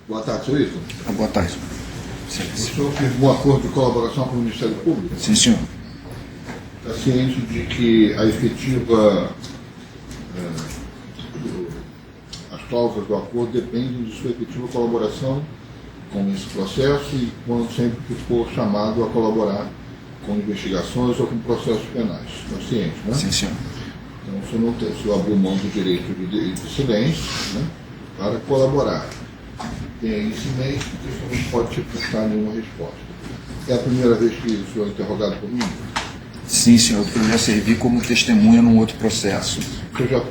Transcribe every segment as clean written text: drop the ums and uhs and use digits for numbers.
Boa tarde, senhor Wilson. Boa tarde. O senhor firmou um acordo de colaboração com o Ministério Público? Sim, senhor. Está ciente de que a efetiva, as cláusulas do acordo dependem de sua efetiva colaboração com esse processo e quando sempre que for chamado a colaborar com investigações ou com processos penais. Está ciente, né? Sim, senhor. Então, o senhor não tem, o senhor abriu mão do direito de silêncio, né, para colaborar. Tem aí silêncio, porque o senhor não pode te prestar nenhuma resposta. É a primeira vez que o senhor é interrogado por mim? Sim, senhor. Eu já servi como testemunha num outro processo. O senhor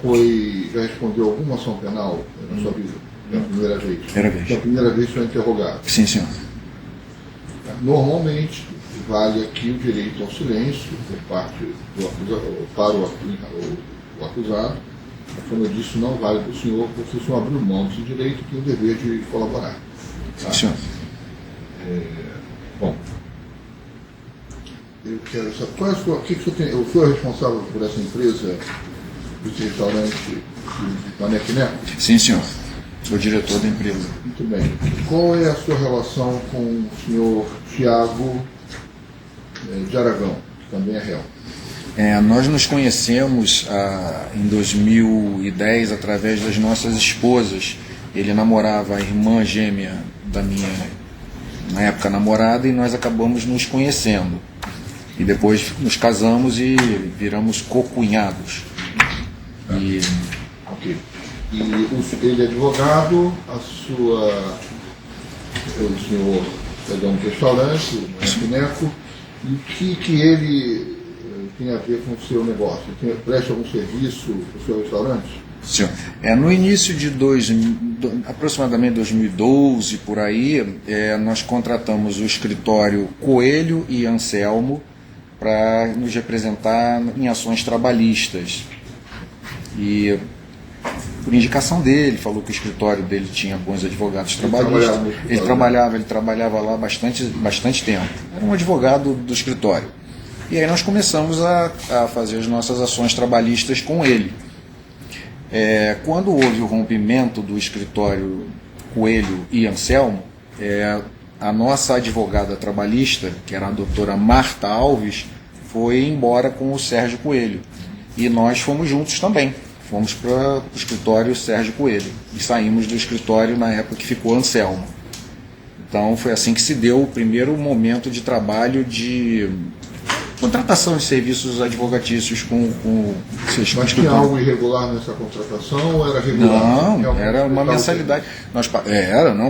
já respondeu alguma ação penal na sua vida? É a primeira vez? Primeira vez. É a primeira vez que o senhor é interrogado? Sim, senhor. Normalmente, vale aqui o direito ao silêncio por parte do acusado, para o acusado. Como eu disse, não vale para o senhor, porque o senhor abriu mão desse direito e tem o dever de colaborar. Tá? Sim, senhor. Bom, eu quero saber, qual é a sua, o que o senhor tem, o senhor é responsável por essa empresa, esse restaurante de Manequiné? Sim, senhor. Sou diretor da empresa. Muito bem. Qual é a sua relação com o senhor Tiago de Aragão, que também é réu? Nós nos conhecemos em 2010 através das nossas esposas. Ele namorava a irmã gêmea da minha, na época, namorada, e nós acabamos nos conhecendo. E depois nos casamos e viramos co-cunhados. Ok. E ele é advogado, o senhor é dono do restaurante, o Manequineco, e o que ele tem a ver com o seu negócio? Presta algum serviço para o seu restaurante? Senhor, no início de aproximadamente 2012, por aí, nós contratamos o escritório Coelho e Anselmo para nos representar em ações trabalhistas. E por indicação dele, falou que o escritório dele tinha bons advogados trabalhistas. Ele trabalhava lá bastante tempo. Era um advogado do escritório. E aí nós começamos a fazer as nossas ações trabalhistas com ele. Quando houve o rompimento do escritório Coelho e Anselmo, a nossa advogada trabalhista, que era a doutora Marta Alves, foi embora com o Sérgio Coelho. E nós fomos juntos também. Fomos para o escritório Sérgio Coelho. E saímos do escritório na época que ficou Anselmo. Então foi assim que se deu o primeiro momento de trabalho de contratação de serviços advocatícios com Mas tinha algo irregular nessa contratação ou era regular? Não, era uma mensalidade.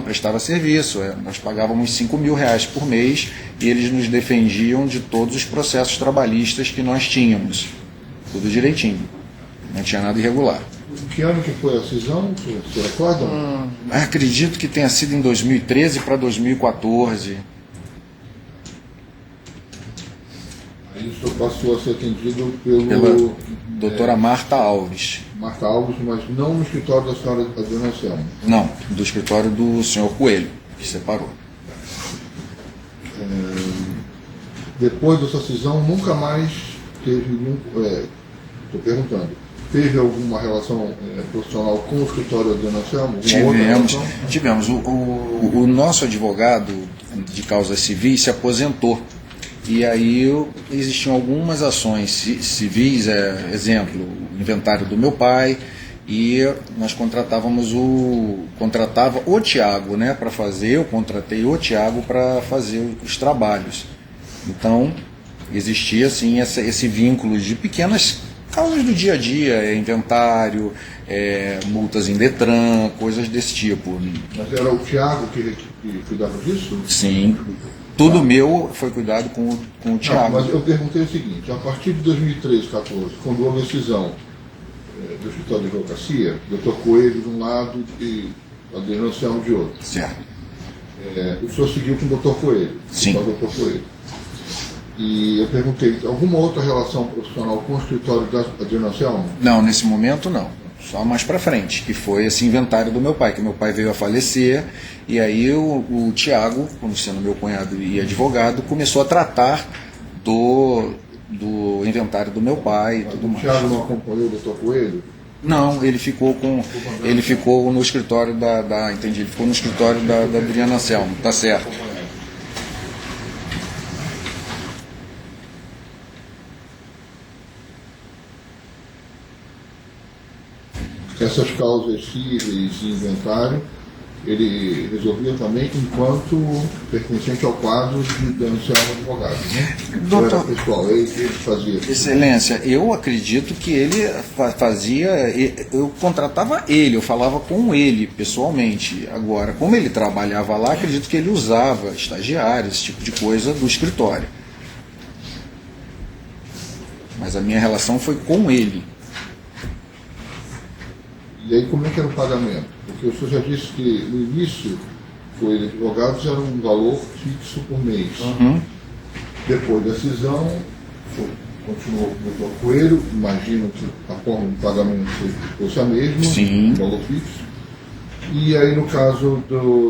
Prestava serviço. Nós pagávamos R$5.000 por mês e eles nos defendiam de todos os processos trabalhistas que nós tínhamos. Tudo direitinho. Não tinha nada irregular. Que ano que foi a cisão? Você recorda? Acredito que tenha sido em 2013 para 2014. Aí o senhor passou a ser atendido pela doutora Marta Alves. Marta Alves, mas não no escritório da senhora Adriana Anselmo. Não, do escritório do senhor Coelho, que separou. Depois dessa cisão, nunca mais teve nenhum... Estou perguntando. Teve alguma relação profissional com o escritório da Adriana Anselmo? Tivemos. O nosso advogado de causas civis se aposentou. E aí existiam algumas ações civis, exemplo, o inventário do meu pai, e nós contratava o Tiago, né, para fazer, eu contratei o Tiago para fazer os trabalhos. Então, existia assim esse vínculo de pequenas causas do dia a dia, inventário, multas em Detran, coisas desse tipo. Mas era o Tiago que cuidava disso? Sim. Tudo meu foi cuidado com o Tiago. Mas eu perguntei o seguinte, a partir de 2013, 2014, quando houve a decisão do escritório de advocacia, Dr. Coelho de um lado e Adriano Anselmo de outro. Certo. O senhor seguiu com o Dr. Coelho. Sim. Com o Dr. Coelho. E eu perguntei, alguma outra relação profissional com o escritório da Adriano Anselmo? Não, nesse momento não. Só mais para frente, que foi esse inventário do meu pai, que meu pai veio a falecer, e aí o Tiago, como sendo meu cunhado e advogado, começou a tratar do inventário do meu pai e tudo mais. O Tiago não acompanhou o Dr. Coelho? Não, ele ficou no escritório entendi, ele ficou no escritório da Adriana Anselmo, tá certo. Essas causas cíveis e inventário, ele resolvia também enquanto pertencente ao quadro de Anselmo advogado, né? Doutor, era pessoal, ele fazia. Excelência, eu acredito que ele fazia, eu contratava ele, eu falava com ele pessoalmente. Agora, como ele trabalhava lá, acredito que ele usava estagiários, esse tipo de coisa do escritório. Mas a minha relação foi com ele. E aí como é que era o pagamento? Porque o senhor já disse que no início, com ele advogados, era um valor fixo por mês. Uhum. Depois da cisão, continuou com o doutor Coelho, imagino que a forma de pagamento fosse a mesma, Sim. valor fixo. E aí no caso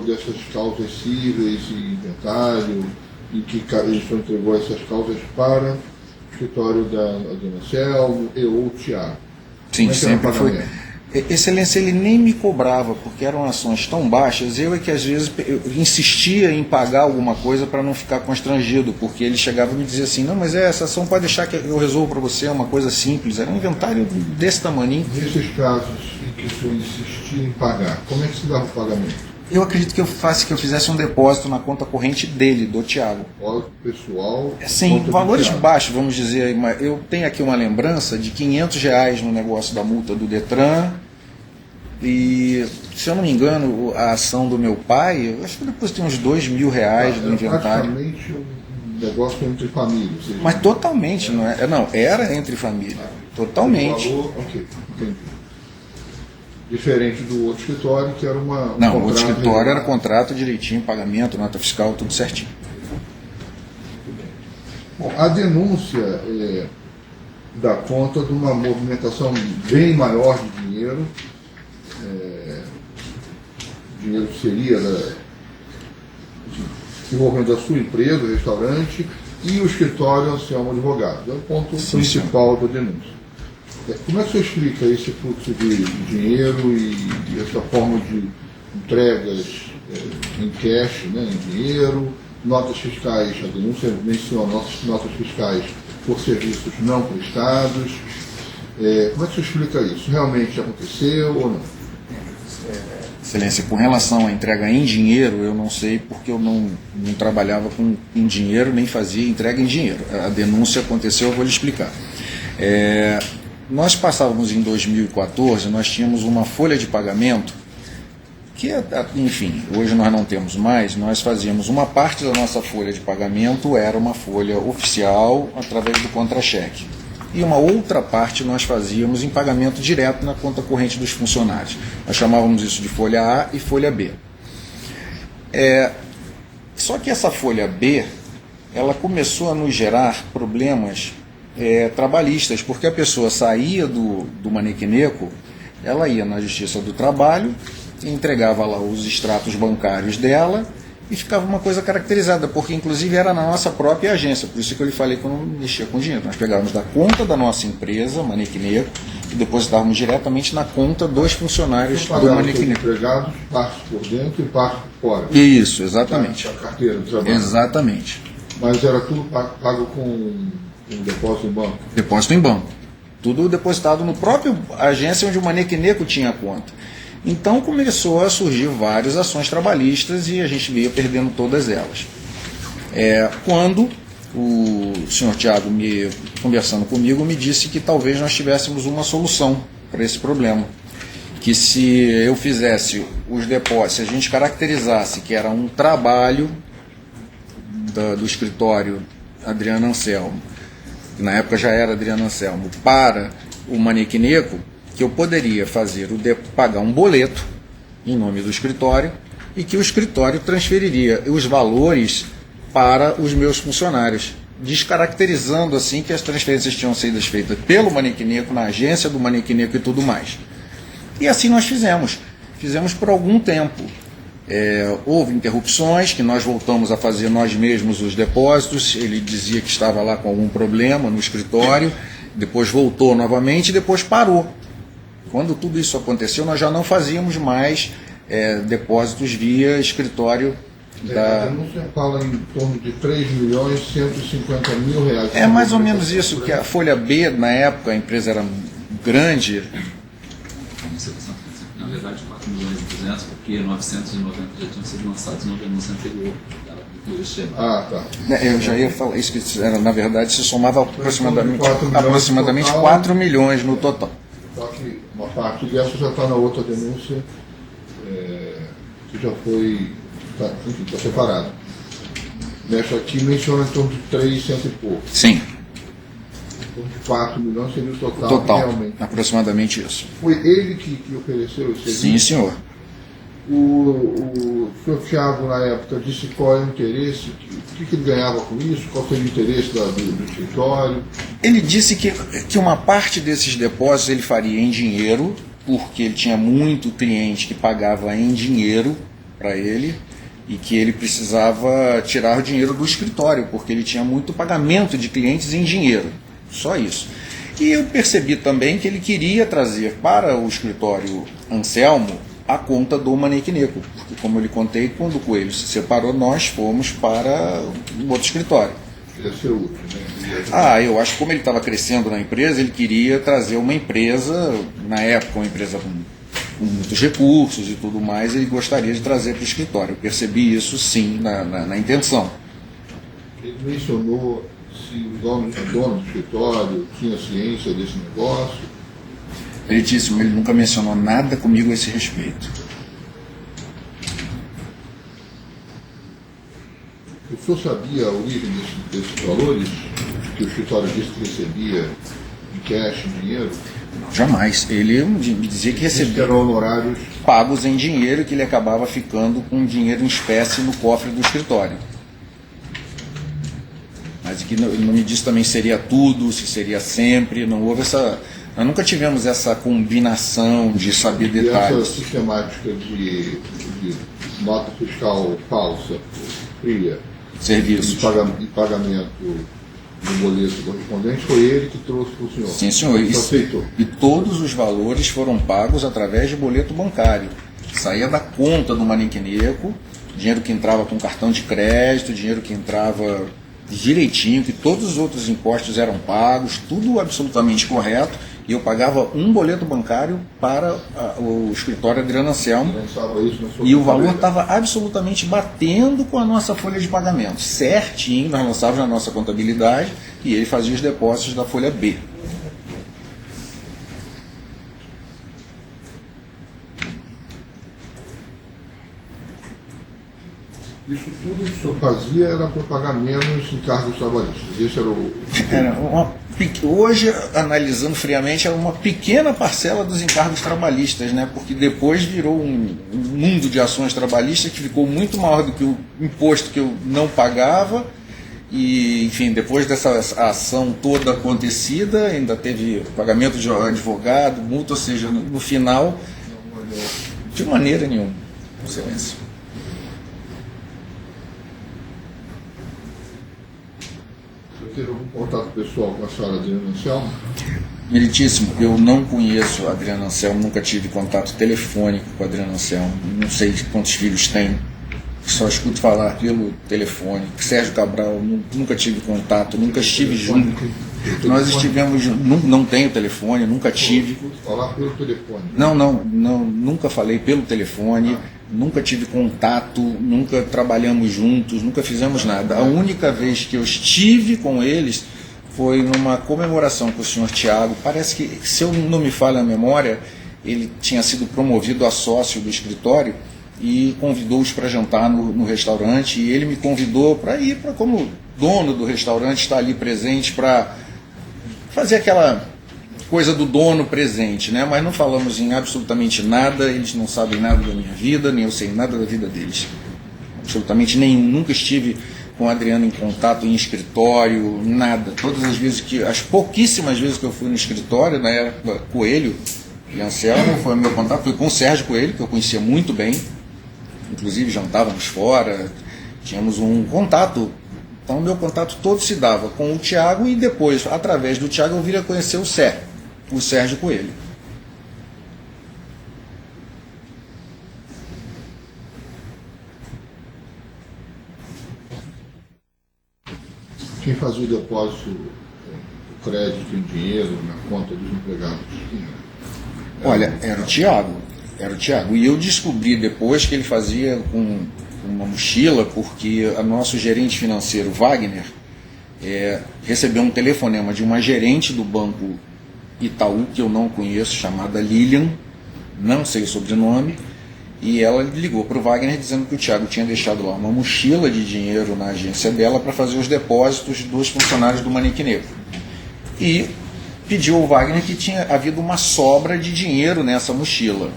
dessas causas cíveis e inventário, em que ele só entregou essas causas para o escritório da Adriana Anselmo e ou Tiago. Sim, sempre foi. Excelência, ele nem me cobrava, porque eram ações tão baixas, eu é que às vezes eu insistia em pagar alguma coisa para não ficar constrangido, porque ele chegava e me dizia assim, não, mas essa ação pode deixar que eu resolvo para você, é uma coisa simples, era um inventário desse tamanho. Nesses casos em que o senhor insistia em pagar, como é que se dava o pagamento? Eu acredito que eu fizesse um depósito na conta corrente dele, do Tiago. Depósito pessoal? Sim, valores baixos, vamos dizer. Eu tenho aqui uma lembrança de R$500 no negócio da multa do Detran. E, se eu não me engano, a ação do meu pai, eu acho que depois tem uns R$2.000 do inventário. Praticamente um negócio entre famílias. Mas totalmente, não é? Não, era entre família. Totalmente. O valor, ok, entendi. Diferente do outro escritório, que era uma. Não, o outro escritório era contrato direitinho, pagamento, nota fiscal, tudo certinho. Bom, a denúncia dá conta de uma movimentação bem maior de dinheiro. Dinheiro que seria envolvendo a sua empresa, o restaurante, e o escritório Anselmo Advogado. É o ponto principal da denúncia. Como é que você explica esse fluxo de dinheiro e essa forma de entregas em cash, né, em dinheiro, notas fiscais, a denúncia menciona notas fiscais por serviços não prestados. Como é que você explica isso? Realmente aconteceu ou não? Excelência, com relação à entrega em dinheiro, eu não sei porque eu não trabalhava em dinheiro, nem fazia entrega em dinheiro. A denúncia aconteceu, eu vou lhe explicar. Nós passávamos em 2014, nós tínhamos uma folha de pagamento, que, enfim, hoje nós não temos mais, nós fazíamos uma parte da nossa folha de pagamento, era uma folha oficial através do contra-cheque. E uma outra parte nós fazíamos em pagamento direto na conta corrente dos funcionários. Nós chamávamos isso de folha A e folha B. Só que essa folha B, ela começou a nos gerar problemas trabalhistas, porque a pessoa saía do manequineco, ela ia na Justiça do Trabalho, entregava lá os extratos bancários dela, e ficava uma coisa caracterizada, porque inclusive era na nossa própria agência, por isso que eu lhe falei que eu não mexia com dinheiro. Nós pegávamos da conta da nossa empresa, Manequineco, e depositávamos diretamente na conta dos funcionários do Manequineco. Empregados, parte por dentro e parte por fora. Isso, exatamente. A carteira de trabalho. Exatamente. Mas era tudo pago com depósito em banco? Depósito em banco. Tudo depositado no próprio agência onde o Manequineco tinha a conta. Então começou a surgir várias ações trabalhistas e a gente veio perdendo todas elas. Quando o senhor Tiago, conversando comigo, me disse que talvez nós tivéssemos uma solução para esse problema. Que se eu fizesse os depósitos, se a gente caracterizasse que era um trabalho do escritório Adriana Anselmo, que na época já era Adriana Anselmo, para o Manequineco, que eu poderia pagar um boleto em nome do escritório e que o escritório transferiria os valores para os meus funcionários, descaracterizando assim que as transferências tinham sido feitas pelo Manequineco, na agência do Manequineco e tudo mais. E assim nós fizemos. Fizemos por algum tempo. Houve interrupções, que nós voltamos a fazer nós mesmos os depósitos, ele dizia que estava lá com algum problema no escritório, depois voltou novamente e depois parou. Quando tudo isso aconteceu, nós já não fazíamos mais depósitos via escritório A denúncia fala em torno de R$3.150.000. É mais ou menos isso, que a Folha B, na época, a empresa era grande. Na verdade, 4.200.000, porque 990 já tinham sido lançados no anúncio anterior. Ah, tá. Eu já ia falar isso, que era, na verdade, se somava aproximadamente 4 milhões no total. Só que uma parte dessa já está na outra denúncia, que já foi, está separada. Nessa aqui menciona em torno de 300 e pouco. Sim. Então, de 4 milhões seria o total, Total, realmente. aproximadamente isso. Foi ele que ofereceu esse serviço? Sim, senhor. O senhor Thiago, na época, disse qual é o interesse, o que ele ganhava com isso, qual seria o interesse do escritório. Ele disse que uma parte desses depósitos ele faria em dinheiro, porque ele tinha muito cliente que pagava em dinheiro para ele, e que ele precisava tirar o dinheiro do escritório, porque ele tinha muito pagamento de clientes em dinheiro. Só isso. E eu percebi também que ele queria trazer para o escritório Anselmo a conta do Manequineco, porque, como eu lhe contei, quando o Coelho se separou, nós fomos para um outro escritório. Ia ser útil, né? Eu acho que como ele estava crescendo na empresa, ele queria trazer uma empresa, na época, uma empresa com muitos recursos e tudo mais, ele gostaria de trazer para o escritório. Eu percebi isso, sim, na intenção. Ele mencionou se o dono do escritório tinha ciência desse negócio. Meritíssimo, ele nunca mencionou nada comigo a esse respeito. O senhor sabia a origem desses valores que o escritório disse que recebia em cash, em dinheiro? Não, jamais. Ele me dizia que recebia eram honorários pagos em dinheiro, que ele acabava ficando com dinheiro em espécie no cofre do escritório. Mas que ele não me disse também se seria tudo, se seria sempre, não houve essa... Nós nunca tivemos essa combinação de saber detalhes. E essa sistemática de nota fiscal falsa, fria, Serviços. e pagamento do boleto correspondente, foi ele que trouxe para o senhor? Sim, senhor. E todos os valores foram pagos através de boleto bancário. Saía da conta do Manequineco, dinheiro que entrava com cartão de crédito, dinheiro que entrava direitinho, que todos os outros impostos eram pagos, tudo absolutamente correto. E eu pagava um boleto bancário para o escritório Adriano Anselmo, e o valor estava absolutamente batendo com a nossa folha de pagamento. Certinho, nós lançávamos na nossa contabilidade e ele fazia os depósitos da folha B. Isso tudo que o senhor fazia era para pagar menos encargos trabalhistas. Esse era Hoje, analisando friamente, é uma pequena parcela dos encargos trabalhistas, né? Porque depois virou um mundo de ações trabalhistas que ficou muito maior do que o imposto que eu não pagava. E, enfim, depois dessa ação toda acontecida, ainda teve pagamento de advogado, multa, ou seja, no final, de maneira nenhuma, excelência. Teve algum contato pessoal com a senhora Adriana Anselmo? Meritíssimo, eu não conheço a Adriana Anselmo, nunca tive contato telefônico com a Adriana Anselmo, não sei quantos filhos tem, só escuto falar pelo telefone. Sérgio Cabral, nunca tive contato, nunca estive junto. Nós estivemos, não tenho telefone, nunca tive. Escuto falar pelo telefone? Não, nunca falei pelo telefone. Nunca tive contato, nunca trabalhamos juntos, nunca fizemos nada. A única vez que eu estive com eles foi numa comemoração com o senhor Thiago. Parece que, se eu não me falha a memória, ele tinha sido promovido a sócio do escritório e convidou-os para jantar no restaurante. E ele me convidou para ir, como dono do restaurante, estar ali presente para fazer aquela coisa do dono presente, né? Mas não falamos em absolutamente nada, eles não sabem nada da minha vida, nem eu sei nada da vida deles. Absolutamente nenhum. Nunca estive com o Adriano em contato em escritório, nada. Todas as vezes as pouquíssimas vezes que eu fui no escritório, na época Coelho e Anselmo, foi o meu contato, foi com o Sérgio Coelho, que eu conhecia muito bem, inclusive jantávamos fora, tínhamos um contato. Então o meu contato todo se dava com o Thiago, e depois, através do Thiago, eu viria a conhecer o Sérgio Coelho. quem fazia o depósito, o crédito em dinheiro na conta dos empregados? Quem era? Olha, era o Tiago. Era o Tiago. E eu descobri depois que ele fazia com uma mochila, porque o nosso gerente financeiro, Wagner, recebeu um telefonema de uma gerente do Banco Itaú, que eu não conheço, chamada Lilian, não sei o sobrenome, e ela ligou para o Wagner dizendo que o Tiago tinha deixado lá uma mochila de dinheiro na agência dela para fazer os depósitos dos funcionários do Manique Negro. E pediu ao Wagner que tinha havido uma sobra de dinheiro nessa mochila.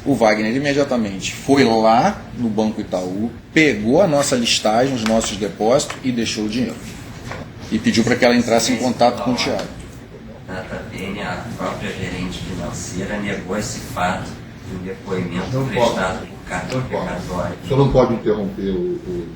O Wagner imediatamente foi lá no Banco Itaú, pegou a nossa listagem, os nossos depósitos e deixou o dinheiro. E pediu para que ela entrasse em contato com o Tiago. Data bene, a própria gerente financeira negou esse fato em depoimento Não prestado pode. por carta Não pode. precatória. O senhor não pode interromper o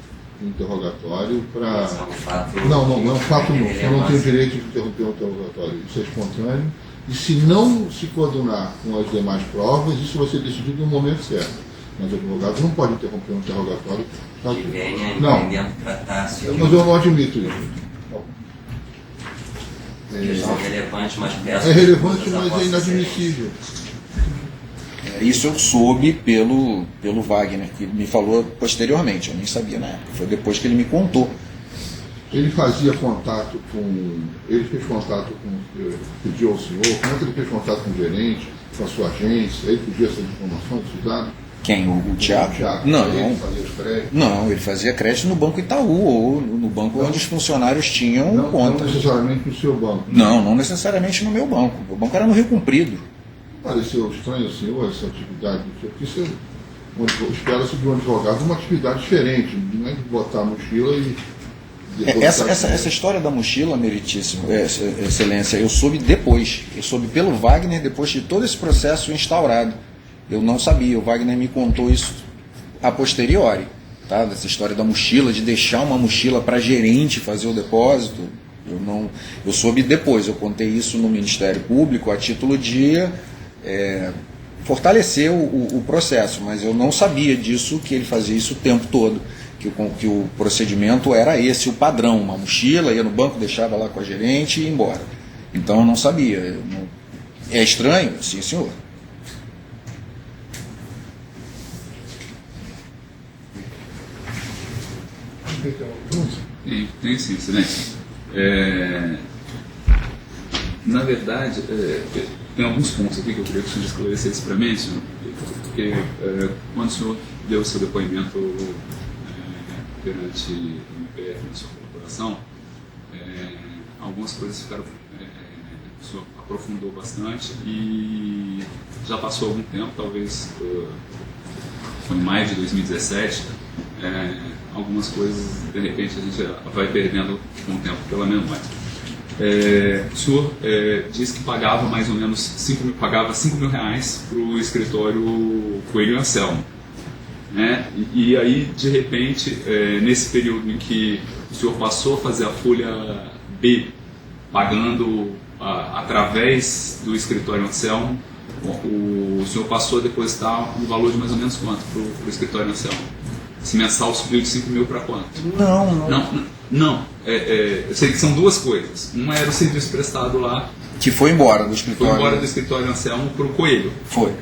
interrogatório para... Esse é um fato Não é um fato não. O senhor não tem relevante. direito de interromper o interrogatório. Isso é espontâneo. E se não se coordenar com as demais provas, isso vai ser decidido no momento certo. Mas o advogado não pode interromper um interrogatório. Que venha Não, entendendo tratar-se de mas eu não admito isso. questão relevante, mas peço É relevante, desculpas a mas é Vossa inadmissível. Isso eu soube pelo Wagner, que me falou posteriormente, eu nem sabia na época, foi depois que ele me contou. Ele fazia contato com... Ele fez contato com... Pediu ao senhor, como é que ele fez contato com o gerente, com a sua agência? Ele pedia essas informações, esses dados? Quem? O Tiago? Não. Ele fazia os créditos? Não, ele fazia crédito no Banco Itaú, ou no banco onde os funcionários tinham Não contas. necessariamente no seu banco. Não necessariamente no meu banco. O banco era no Rio Comprido. Pareceu estranho ao senhor essa atividade? Porque isso espera-se de um advogado uma atividade diferente, não é de botar a mochila e... Essa história da mochila, meritíssimo, excelência, eu soube depois. Eu soube pelo Wagner depois de todo esse processo instaurado. Eu não sabia, o Wagner me contou isso a posteriori, tá? Dessa história da mochila, de deixar uma mochila para gerente fazer o depósito. Eu soube depois, eu contei isso no Ministério Público a título de fortalecer o processo, mas eu não sabia disso, que ele fazia isso o tempo todo. Que o procedimento era esse, o padrão, uma mochila, ia no banco, deixava lá com a gerente e ia embora. Então eu não sabia. É estranho? Sim, senhor. Tem sim, excelência. Na verdade, tem alguns pontos aqui que eu queria que o senhor esclarecesse para mim, senhor, porque quando o senhor deu o seu depoimento perante o MPF na sua corporação, algumas coisas ficaram, o senhor aprofundou bastante e já passou algum tempo, talvez foi em maio de 2017, algumas coisas de repente a gente vai perdendo com o tempo pela memória. O senhor disse que pagava mais ou menos 5 mil reais para o escritório Coelho e Anselmo. E aí, de repente, nesse período em que o senhor passou a fazer a folha B, pagando através do escritório Anselmo, o senhor passou a depositar um valor de mais ou menos quanto para o escritório Anselmo? Esse mensal subiu de 5 mil para quanto? Não. Eu sei que são duas coisas. Uma era o serviço prestado lá, Que foi embora do escritório. foi embora do escritório Anselmo para o Coelho. Foi.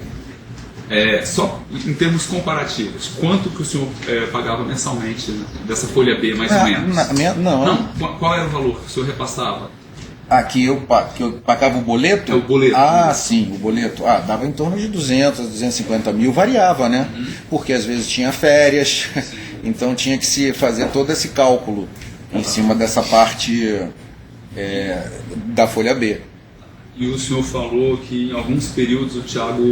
Só em termos comparativos, quanto que o senhor pagava mensalmente dessa folha B, mais ou menos? Não. Qual era o valor que o senhor repassava? Que eu pagava o boleto? O boleto. Sim, o boleto. Dava em torno de 200, 250 mil, variava, né? Porque às vezes tinha férias, então tinha que se fazer todo esse cálculo em cima dessa parte da folha B. E o senhor falou que em alguns períodos o Tiago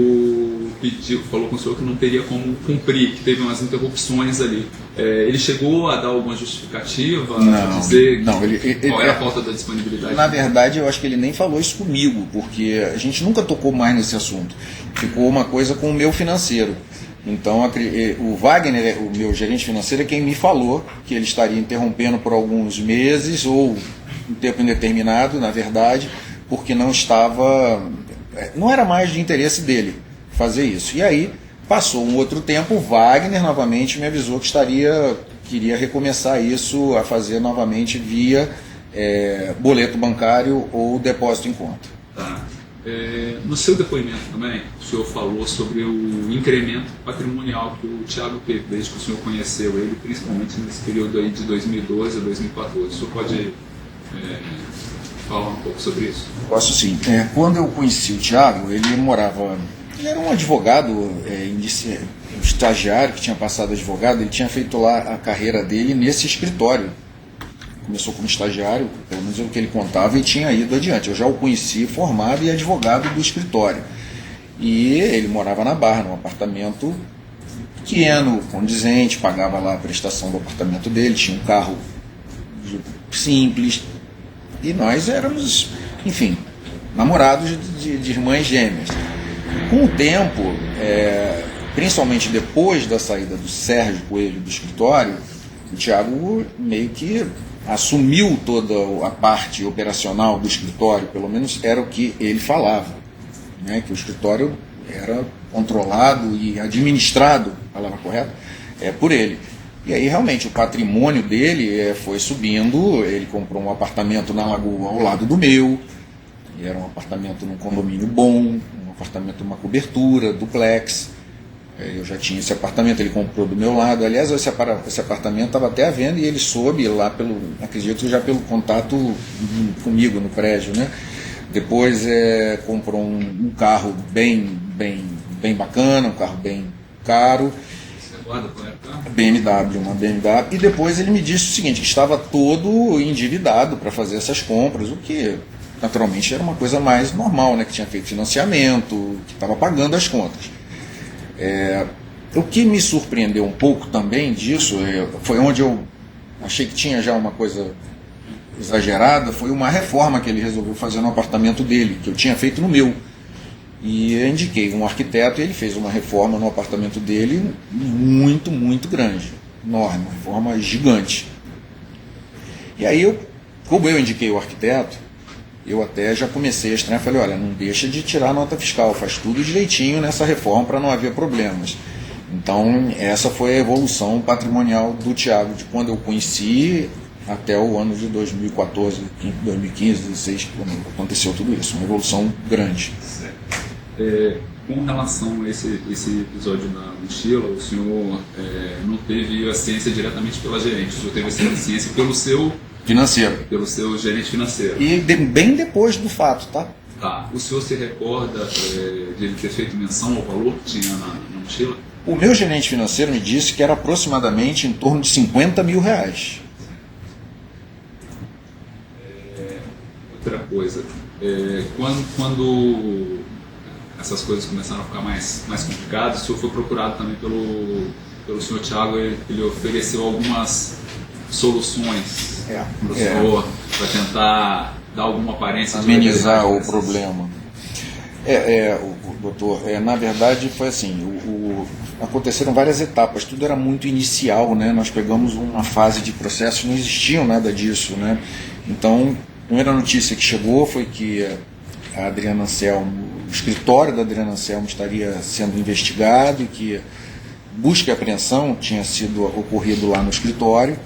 falou com o senhor que não teria como cumprir, que teve umas interrupções ali. Ele chegou a dar alguma justificativa? Não, dizer não, qual era a falta da disponibilidade? Na verdade, eu acho que ele nem falou isso comigo, porque a gente nunca tocou mais nesse assunto. Ficou uma coisa com o meu financeiro. Então, o Wagner, o meu gerente financeiro, é quem me falou que ele estaria interrompendo por alguns meses, ou um tempo indeterminado, na verdade, porque não era mais de interesse dele fazer isso. E aí, passou um outro tempo, o Wagner novamente me avisou que estaria queria recomeçar isso a fazer novamente via boleto bancário ou depósito em conta. Tá. No seu depoimento também, o senhor falou sobre o incremento patrimonial que o Thiago teve desde que o senhor conheceu ele, principalmente nesse período aí de 2012 a 2014. O senhor pode falar um pouco sobre isso? Posso sim. Quando eu conheci o Thiago, ele era um advogado, um estagiário que tinha passado advogado, ele tinha feito lá a carreira dele nesse escritório. Começou como estagiário, pelo menos é o que ele contava, e tinha ido adiante. Eu já o conheci formado e advogado do escritório. E ele morava na Barra, num apartamento pequeno, condizente, pagava lá a prestação do apartamento dele, tinha um carro simples. E nós éramos, enfim, namorados de irmãs gêmeas. Com o tempo, principalmente depois da saída do Sérgio Coelho do escritório, o Thiago meio que assumiu toda a parte operacional do escritório, pelo menos era o que ele falava, né? Que o escritório era controlado e administrado, a palavra correta, por ele. E aí realmente o patrimônio dele foi subindo, ele comprou um apartamento na Lagoa ao lado do meu, e era um apartamento num condomínio bom, um apartamento numa cobertura, duplex. Eu já tinha esse apartamento, ele comprou do meu lado. Aliás, esse apartamento estava até à venda e ele soube lá acredito já pelo contato comigo no prédio, né? Depois comprou um carro bem bacana, um carro bem caro. BMW, uma BMW. E depois ele me disse o seguinte, que estava todo endividado para fazer essas compras, o que naturalmente era uma coisa mais normal, né? Que tinha feito financiamento, que estava pagando as contas. O que me surpreendeu um pouco também disso, foi onde eu achei que tinha já uma coisa exagerada, foi uma reforma que ele resolveu fazer no apartamento dele, que eu tinha feito no meu. E eu indiquei um arquiteto e ele fez uma reforma no apartamento dele muito, muito grande, enorme, uma reforma gigante. E aí, como eu indiquei o arquiteto, eu até já comecei a estranhar, falei, olha, não deixa de tirar a nota fiscal, faz tudo direitinho nessa reforma para não haver problemas. Então, essa foi a evolução patrimonial do Thiago, de quando eu conheci até o ano de 2014, 2015, 2016, quando aconteceu tudo isso, uma evolução grande. Com relação a esse episódio na mochila, o senhor não teve a ciência diretamente pela gerente, o senhor teve a ciência pelo seu financeiro. Pelo seu gerente financeiro. E bem depois do fato, tá? Tá. O senhor se recorda de ele ter feito menção ao valor que tinha na mochila? O meu gerente financeiro me disse que era aproximadamente em torno de R$50 mil. Outra coisa, quando essas coisas começaram a ficar mais complicadas, o senhor foi procurado também pelo senhor Thiago, ele ofereceu algumas soluções para o senhor, para tentar dar alguma aparência amenizar o problema. Doutor, na verdade foi assim, aconteceram várias etapas, tudo era muito inicial, né? Nós pegamos uma fase de processo, não existia nada disso, né? Então, a primeira notícia que chegou foi que a Adriana Anselmo, o escritório da Adriana Anselmo estaria sendo investigado e que busca e apreensão tinha sido ocorrido lá no escritório.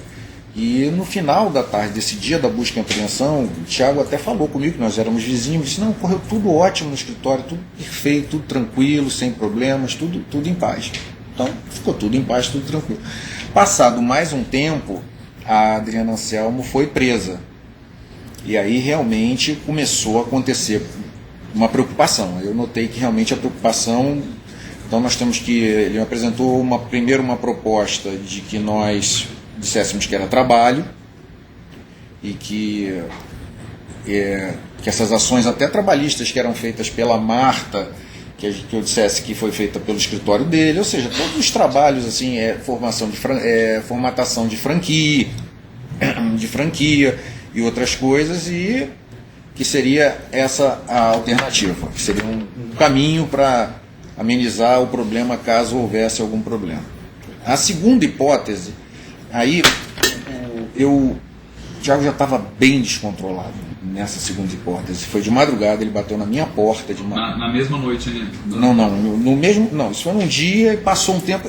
E no final da tarde, desse dia da busca e apreensão, o Thiago até falou comigo, que nós éramos vizinhos, disse, não, correu tudo ótimo no escritório, tudo perfeito, tudo tranquilo, sem problemas, tudo em paz. Então, ficou tudo em paz, tudo tranquilo. Passado mais um tempo, a Adriana Anselmo foi presa. E aí realmente começou a acontecer uma preocupação. Eu notei que realmente a preocupação... Então nós temos que... Ele apresentou primeiro uma proposta de que nós disséssemos que era trabalho e que essas ações até trabalhistas que eram feitas pela Marta, que eu dissesse que foi feita pelo escritório dele, ou seja, todos os trabalhos, assim, formatação de franquia e outras coisas, e que seria essa a alternativa, que seria um caminho para amenizar o problema caso houvesse algum problema. A segunda hipótese, aí o Thiago já estava bem descontrolado. nessa segunda hipótese. Foi de madrugada, ele bateu na minha porta de madrugada. Na mesma noite ainda? No mesmo. Não, isso foi num dia e passou um tempo.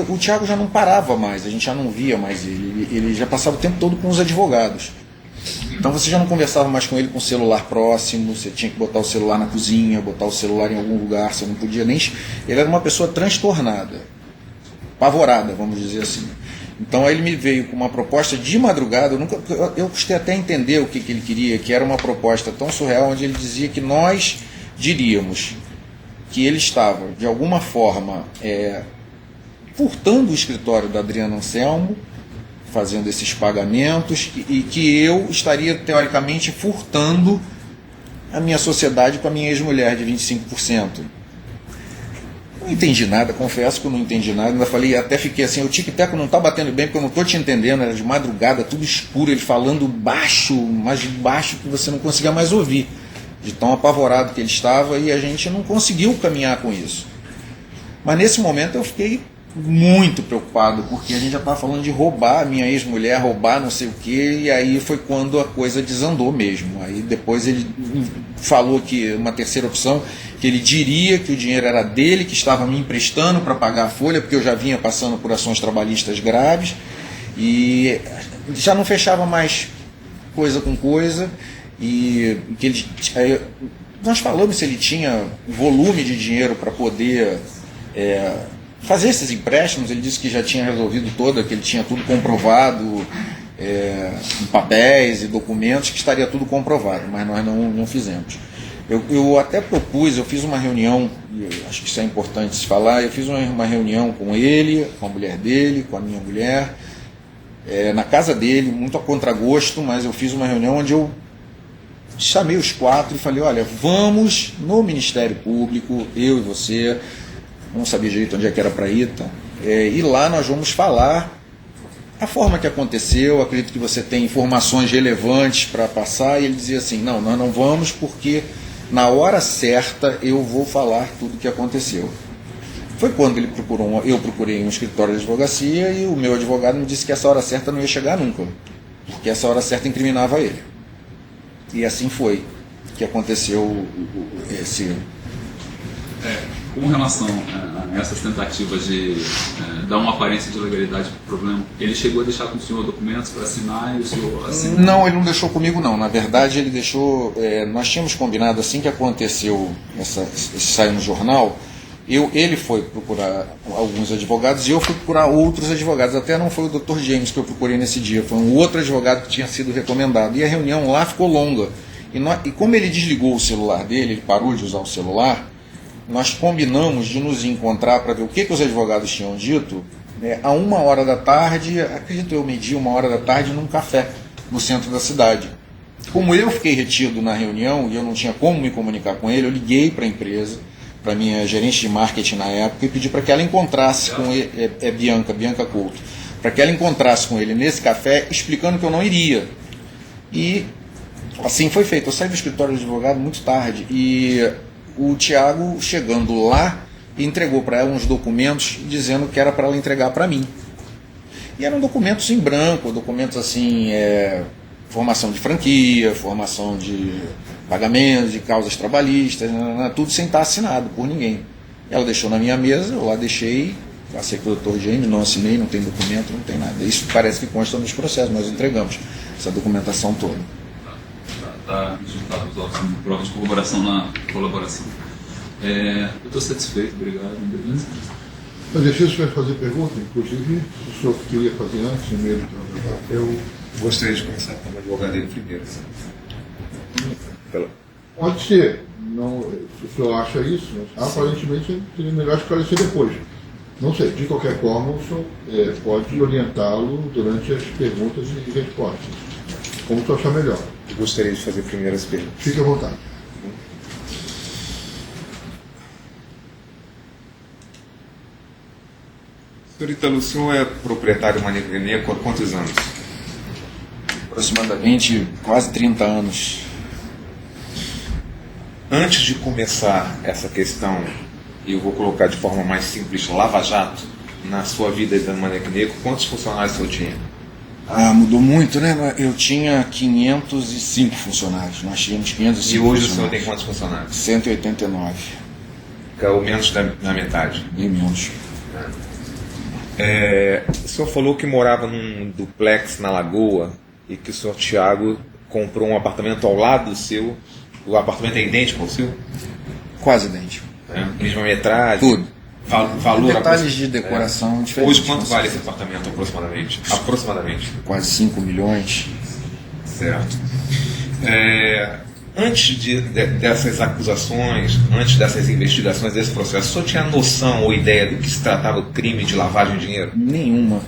O Thiago já não parava mais, a gente já não via mais ele. Ele já passava o tempo todo com os advogados. Então você já não conversava mais com ele com o celular próximo, você tinha que botar o celular na cozinha, botar o celular em algum lugar, você não podia nem. Ele era uma pessoa transtornada, apavorada, vamos dizer assim. Então aí ele me veio com uma proposta de madrugada, eu custei até entender o que ele queria, que era uma proposta tão surreal, onde ele dizia que nós diríamos que ele estava, de alguma forma, furtando o escritório da Adriana Anselmo, fazendo esses pagamentos, e que eu estaria, teoricamente, furtando a minha sociedade com a minha ex-mulher de 25%. Não entendi nada, confesso que eu não entendi nada, ainda falei, até fiquei assim, o tic-teco não está batendo bem porque eu não estou te entendendo, era de madrugada, tudo escuro, ele falando baixo, mas baixo que você não conseguia mais ouvir, de tão apavorado que ele estava, e a gente não conseguiu caminhar com isso. Mas nesse momento eu fiquei muito preocupado, porque a gente já estava falando de roubar a minha ex-mulher, roubar não sei o que, e aí foi quando a coisa desandou mesmo. Aí depois ele falou que uma terceira opção, que ele diria que o dinheiro era dele, que estava me emprestando para pagar a folha, porque eu já vinha passando por ações trabalhistas graves, e já não fechava mais coisa com coisa, e que ele, nós falamos se ele tinha volume de dinheiro para poder fazer esses empréstimos. Ele disse que já tinha resolvido toda, que ele tinha tudo comprovado em papéis e documentos, que estaria tudo comprovado, mas nós não fizemos. Eu até propus, eu fiz uma reunião, e acho que isso é importante se falar, eu fiz uma reunião com ele, com a mulher dele, com a minha mulher, na casa dele, muito a contragosto, mas eu fiz uma reunião onde eu chamei os quatro e falei, olha, vamos no Ministério Público, eu e você, não sabia direito onde é que era para ir, tá? E lá nós vamos falar a forma que aconteceu, acredito que você tem informações relevantes para passar, e ele dizia assim, não, nós não vamos porque na hora certa eu vou falar tudo o que aconteceu. Foi quando eu procurei um escritório de advocacia e o meu advogado me disse que essa hora certa não ia chegar nunca, porque essa hora certa incriminava ele. E assim foi que aconteceu esse... Com relação a essas tentativas de dar uma aparência de legalidade para o problema, ele chegou a deixar com o senhor documentos para assinar e o senhor assinou? Não, ele não deixou comigo não. Na verdade ele deixou, nós tínhamos combinado assim que aconteceu, esse saiu no jornal, ele foi procurar alguns advogados e eu fui procurar outros advogados. Até não foi o Dr. James que eu procurei nesse dia, foi um outro advogado que tinha sido recomendado. E a reunião lá ficou longa. E como ele desligou o celular dele, ele parou de usar o celular, nós combinamos de nos encontrar para ver o que os advogados tinham dito a 1h da tarde, acredito eu, meio-dia, 1h da tarde, num café no centro da cidade. Como eu fiquei retido na reunião e eu não tinha como me comunicar com ele, eu liguei para a empresa, para a minha gerente de marketing na época, e pedi para que ela encontrasse com ele, Bianca Couto, para que ela encontrasse com ele nesse café, explicando que eu não iria. E assim foi feito. Eu saí do escritório de advogado muito tarde e o Thiago, chegando lá, entregou para ela uns documentos dizendo que era para ela entregar para mim. E eram documentos em branco, documentos assim, formação de franquia, formação de pagamentos, de causas trabalhistas, tudo sem estar assinado por ninguém. Ela deixou na minha mesa, eu lá deixei, passei para o Dr. James, não assinei, não tem documento, não tem nada. Isso parece que consta nos processos, nós entregamos essa documentação toda. Está juntado os autos como prova de corroboração na colaboração. Eu estou satisfeito, obrigado. Beleza? Mas deixa eu fazer pergunta, inclusive, o senhor queria fazer antes, mesmo. Eu gostaria de começar com o advogado dele primeiro. Pode ser. Não, se o senhor acha isso, aparentemente seria melhor esclarecer depois. Não sei, de qualquer forma, o senhor pode orientá-lo durante as perguntas e respostas. Como o senhor achar melhor. Eu gostaria de fazer primeiro as perguntas. Fique à vontade. Senhor Ítalo, o senhor é proprietário de uma Neco há quantos anos? Aproximadamente quase 30 anos. Antes de começar essa questão, e eu vou colocar de forma mais simples, lava-jato, na sua vida da Maneco Negro, quantos funcionários o senhor tinha? Ah, mudou muito, né? Eu tinha 505 funcionários, nós tínhamos 505 E hoje o senhor funcionários. tem quantos funcionários? 189, Caiu menos da metade. bem menos. O senhor falou que morava num duplex na Lagoa e que o senhor Tiago comprou um apartamento ao lado do seu. O apartamento é idêntico ao seu? Quase idêntico. Mesma metragem? Tudo. Valor Detalhes de decoração diferentes. Hoje quanto vale esse apartamento aproximadamente? Aproximadamente. Quase 5 milhões. Certo. Antes dessas acusações, antes dessas investigações, desse processo, o senhor tinha noção ou ideia do que se tratava o crime de lavagem de dinheiro? Nenhuma.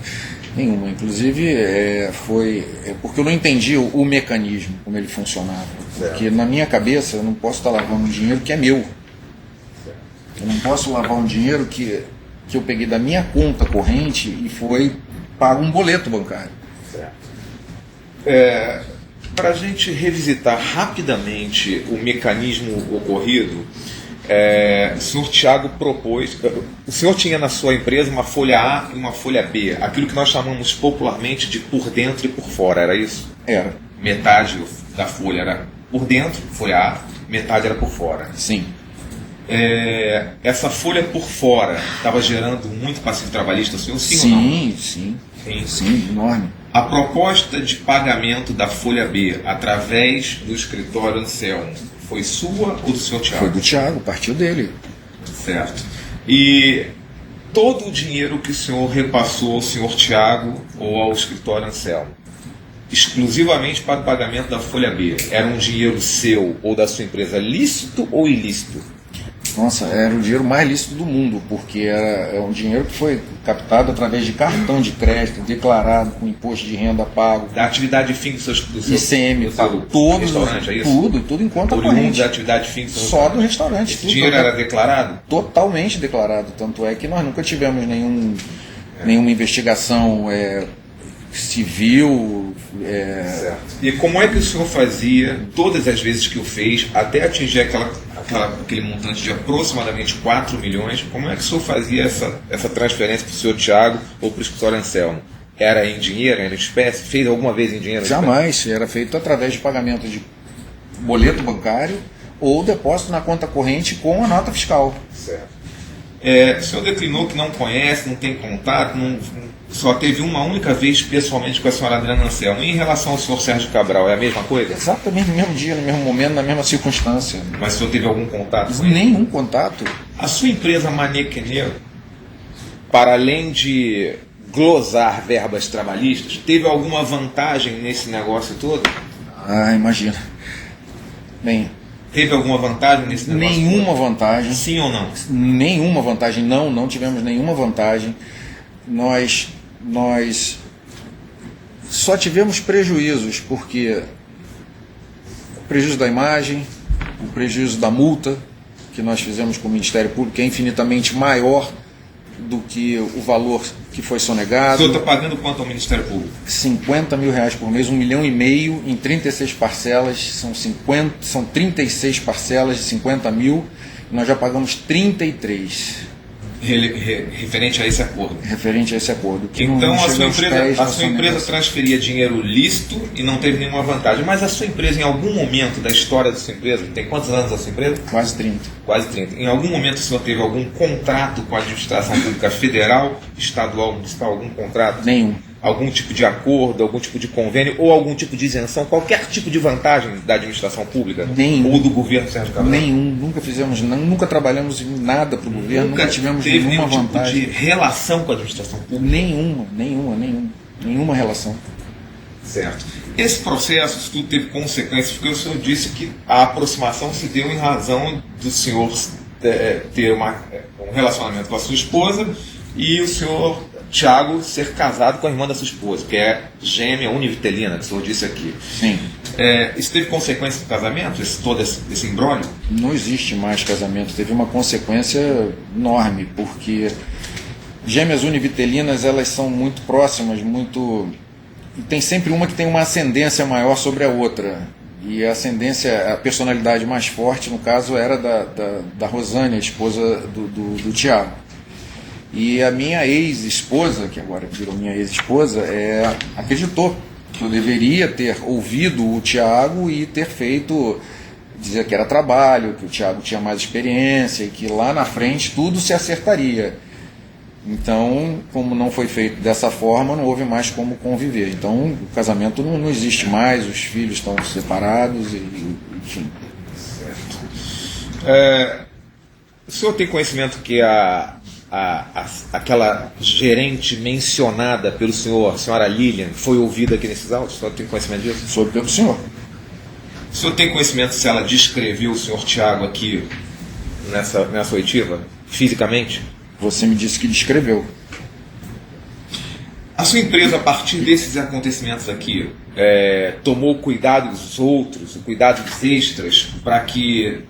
Inclusive, foi porque eu não entendi o mecanismo, como ele funcionava. Porque na minha cabeça eu não posso estar lavando um dinheiro que é meu. Eu não posso lavar um dinheiro que eu peguei da minha conta corrente e foi pago um boleto bancário. Para a gente revisitar rapidamente o mecanismo ocorrido, o senhor Tiago propôs. O senhor tinha na sua empresa uma folha A e uma folha B, aquilo que nós chamamos popularmente de por dentro e por fora, era isso? Era. Metade da folha era por dentro, folha A, metade era por fora. Sim. Essa folha por fora estava gerando muito passivo trabalhista, senhor? Sim ou não? Sim, enorme. A proposta de pagamento da folha B através do escritório Anselmo foi sua ou do senhor Tiago? Foi do Tiago, partiu dele. Certo. E todo o dinheiro que o senhor repassou ao senhor Tiago ou ao escritório Anselmo, exclusivamente para o pagamento da folha B, era um dinheiro seu ou da sua empresa lícito ou ilícito? Nossa, era o dinheiro mais lícito do mundo, porque é um dinheiro que foi captado através de cartão de crédito, declarado com imposto de renda pago, Da atividade fim do seu ICM, pago, restaurante, é isso? tudo em conta Oriundo corrente. da atividade fim do seu Só do restaurante. Esse tudo dinheiro total- era declarado? Totalmente declarado. Tanto é que nós nunca tivemos nenhuma investigação civil. Certo. E como é que o senhor fazia, todas as vezes que o fez, até atingir aquele montante de aproximadamente 4 milhões, como é que o senhor fazia essa transferência para o senhor Tiago ou para o escritório Anselmo? Era em dinheiro, era em espécie? Fez alguma vez em dinheiro? Jamais. Era feito através de pagamento de boleto bancário ou depósito na conta corrente com a nota fiscal. Certo. O senhor declinou que não conhece, não tem contato, só teve uma única vez pessoalmente com a senhora Adriana Anselmo. E em relação ao senhor Sérgio Cabral, é a mesma coisa? Exatamente no mesmo dia, no mesmo momento, na mesma circunstância. Mas o senhor teve algum contato com ele? Nenhum contato. A sua empresa Manequeneiro, para além de glosar verbas trabalhistas, teve alguma vantagem nesse negócio todo? Ah, imagina. Bem, Teve alguma vantagem nesse negócio nenhuma todo? vantagem. Sim ou não? Nenhuma vantagem. Não tivemos nenhuma vantagem. Nós só tivemos prejuízos, porque o prejuízo da imagem, o prejuízo da multa que nós fizemos com o Ministério Público é infinitamente maior do que o valor que foi O sonegado. senhor está pagando quanto ao Ministério Público? 50 mil reais por mês, 1,5 milhão em 36 parcelas, são 36 parcelas de 50 mil, e nós já pagamos 33 Referente a esse acordo. referente a esse acordo. que não Então a chega sua aos pés da empresa sonegação. transferia dinheiro lícito e não teve nenhuma vantagem. Mas a sua empresa, em algum momento da história da sua empresa, tem quantos anos a sua empresa? Quase 30. Quase 30. Em algum momento o senhor teve algum contrato com a administração pública federal, estadual, municipal, algum contrato? Nenhum. Algum tipo de acordo, algum tipo de convênio ou algum tipo de isenção, qualquer tipo de vantagem da administração pública? Nenhum. Ou do governo Sérgio Cabral? Nenhum. Nunca fizemos, nunca trabalhamos em nada para o governo, nunca tivemos teve nenhuma nenhum tipo vantagem. de relação com a administração pública? Nenhuma relação. Certo. Esse processo, isso tudo teve consequências, porque o senhor disse que a aproximação se deu em razão do senhor ter um relacionamento com a sua esposa e o senhor Tiago ser casado com a irmã da sua esposa, que é gêmea univitelina, que o senhor disse aqui. Sim. Isso teve consequência no casamento, todo esse imbróglio? Não existe mais casamento. Teve uma consequência enorme, porque gêmeas univitelinas, elas são muito próximas, e tem sempre uma que tem uma ascendência maior sobre a outra. E a ascendência, a personalidade mais forte, no caso, era da Rosane, a esposa do Tiago. E a minha ex-esposa, que agora virou minha ex-esposa, acreditou que eu deveria ter ouvido o Tiago e ter feito, dizer que era trabalho, que o Tiago tinha mais experiência e que lá na frente tudo se acertaria. Então, como não foi feito dessa forma, não houve mais como conviver. Então, o casamento não existe mais, os filhos estão separados, enfim. O senhor tem conhecimento que aquela gerente mencionada pelo senhor, a senhora Lilian, foi ouvida aqui nesses autos? O senhor tem conhecimento disso? Soube pelo senhor. O senhor tem conhecimento se ela descreveu o senhor Tiago aqui nessa oitiva, fisicamente? Você me disse que descreveu. A sua empresa, a partir desses acontecimentos aqui, tomou cuidados outros, cuidados extras, para que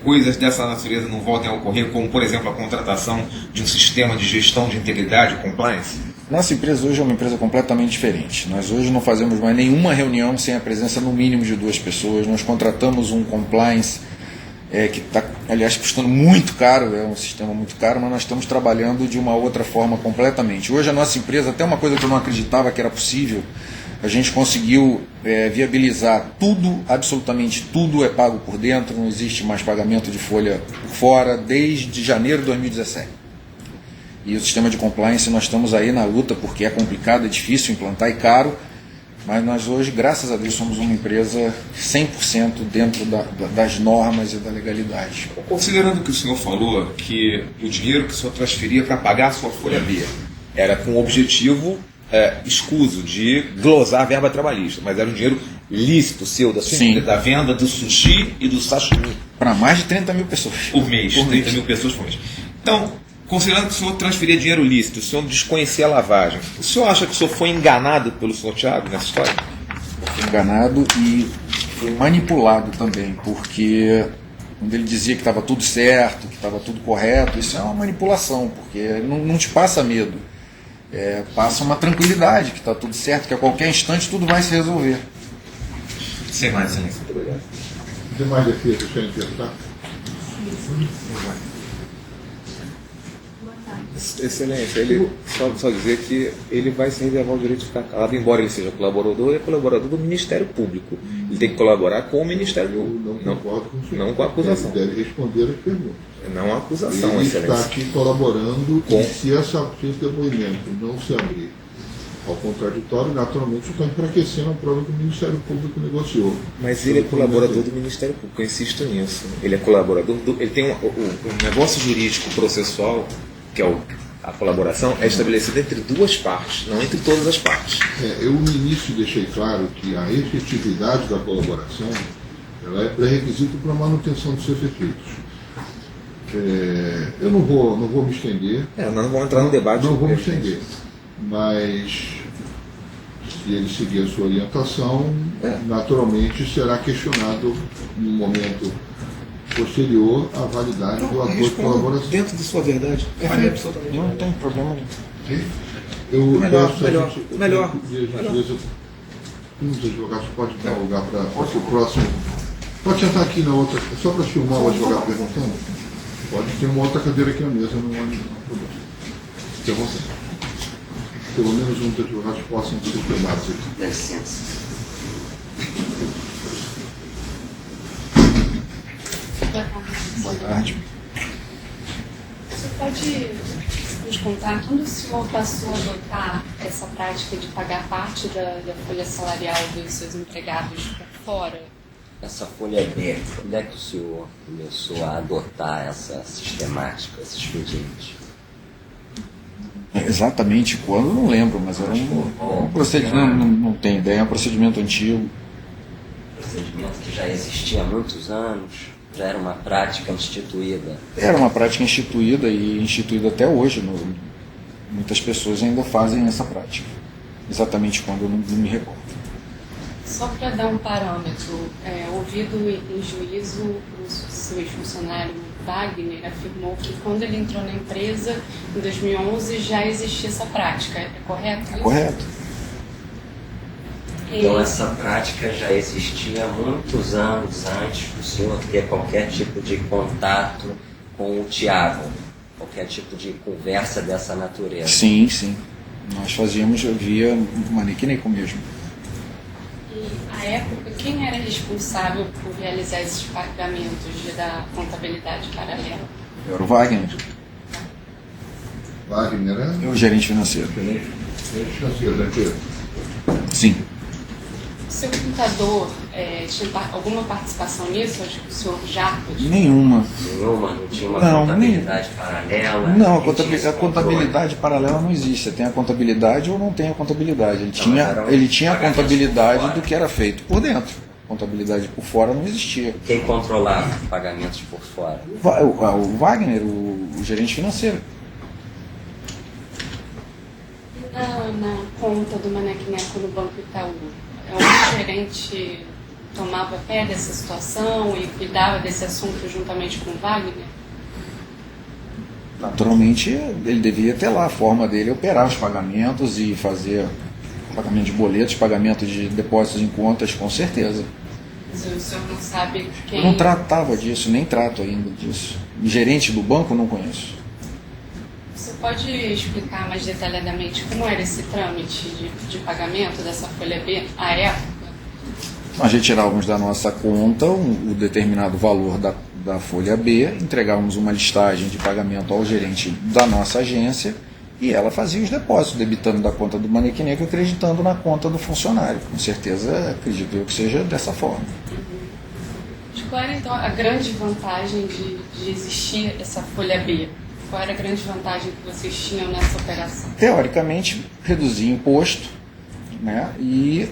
coisas dessa natureza não voltem a ocorrer, como, por exemplo, a contratação de um sistema de gestão de integridade e compliance? Nossa empresa hoje é uma empresa completamente diferente. Nós hoje não fazemos mais nenhuma reunião sem a presença no mínimo de 2 pessoas. Nós contratamos um compliance que está, aliás, custando muito caro, é um sistema muito caro, mas nós estamos trabalhando de uma outra forma completamente. Hoje a nossa empresa, até uma coisa que eu não acreditava que era possível, a gente conseguiu viabilizar tudo, absolutamente tudo é pago por dentro, não existe mais pagamento de folha por fora, desde janeiro de 2017. E o sistema de compliance nós estamos aí na luta, porque é complicado, é difícil implantar e caro, mas nós hoje, graças a Deus, somos uma empresa 100% dentro das normas e da legalidade. Considerando que o senhor falou que o dinheiro que o senhor transferia para pagar a sua folha B era com o objetivo escuso de glosar a verba trabalhista, mas era um dinheiro lícito seu, da sua empresa, da venda do sushi e do sashimi. Para mais de 30 mil pessoas. Por mês, 30 mil pessoas por mês. Então, considerando que o senhor transferia dinheiro lícito, o senhor desconhecia a lavagem, o senhor acha que o senhor foi enganado pelo senhor Tiago nessa história? Enganado e foi manipulado também, porque quando ele dizia que estava tudo certo, que estava tudo correto, isso é uma manipulação, porque não te passa medo. Passa uma tranquilidade, que está tudo certo, que a qualquer instante tudo vai se resolver. Sem mais, excelência. Muito obrigado. Tem mais defesa, deixa eu interpretar? Excelência, ele só dizer que ele vai se reservar o direito de ficar calado, embora ele seja colaborador, ele é colaborador do Ministério Público. Ele tem que colaborar com o Ministério Público. Não concordo com o senhor. Não com a acusação. Ele deve responder as perguntas. Não a acusação, ele excelência. está aqui colaborando Com... e se esse depoimento não se abrir ao contraditório, naturalmente está enfraquecendo a prova que o Ministério Público negociou. Mas ele é colaborador do Ministério Público, eu insisto nisso. Ele é colaborador ele tem um negócio jurídico processual, que é a colaboração, é estabelecido entre 2 partes, não entre todas as partes. Eu no início deixei claro que a efetividade da colaboração ela é pré-requisito para a manutenção dos efeitos. Eu não vou me estender. Nós não vamos entrar no debate. Não vou me estender. Mas se ele seguir a sua orientação, naturalmente será questionado no momento posterior a validade do acordo de colaboração. Dentro de sua verdade. Absolutamente. Não tem problema nenhum. Eu Melhor. Um dos advogados pode dar lugar para o próximo. Pode sentar aqui na outra, só para filmar o advogado perguntando. Pode ter uma outra cadeira aqui na mesa, não há problema. Fique à vontade. Pelo menos um dos advogados possam ser filmados aqui. Dá licença. Boa tarde. Você pode nos contar quando o senhor passou a adotar essa prática de pagar parte da folha salarial dos seus empregados por fora? Essa folha B, quando é que o senhor começou a adotar essa sistemática, esse expediente? Exatamente quando, não lembro, mas era um procedimento, não tenho ideia, é um procedimento antigo. Procedimento que já existia há muitos anos, já era uma prática instituída. Era uma prática instituída e instituída até hoje. Muitas pessoas ainda fazem essa prática. Exatamente quando, eu não me recordo. Só para dar um parâmetro, ouvido em juízo, o seu ex-funcionário Wagner afirmou que quando ele entrou na empresa, em 2011, já existia essa prática. É correto isso? É correto. Então essa prática já existia há muitos anos antes do senhor ter qualquer tipo de contato com o Tiago. qualquer tipo de conversa dessa natureza. Sim, sim. Nós fazíamos via Manequineco mesmo. E, à época, quem era responsável por realizar esses pagamentos da contabilidade paralela? Era o Wagner, Wagner, né? o gerente financeiro. Gerente financeiro, né, Pedro? Sim. O seu contador tinha alguma participação nisso? Acho que o senhor Jarbas? Nenhuma. Não tinha uma Não, contabilidade paralela? Não, Quem tinha esse a contabilidade paralela não existe. Você tem a contabilidade ou não tem a contabilidade. Ele tinha a contabilidade do que era feito por dentro. Contabilidade por fora não existia. Quem controlava os pagamentos por fora? O Wagner, o gerente financeiro. Na conta do Manequineco no Banco Itaú, o gerente tomava pé dessa situação e cuidava desse assunto juntamente com o Wagner? Naturalmente, ele devia ter lá a forma dele operar os pagamentos e fazer pagamento de boletos, pagamento de depósitos em contas, com certeza. Mas o senhor não sabe quem... Eu não tratava disso, nem trato ainda disso. Gerente do banco, não conheço. Você pode explicar mais detalhadamente como era esse trâmite de pagamento dessa folha B à época? Nós retirávamos da nossa conta o determinado valor da folha B, entregávamos uma listagem de pagamento ao gerente da nossa agência e ela fazia os depósitos, debitando da conta do Manequineco e acreditando na conta do funcionário. Com certeza, acredito eu que seja dessa forma. Qual era então a grande vantagem de existir essa folha B? Qual era a grande vantagem que vocês tinham nessa operação? Teoricamente, reduzir imposto, né? E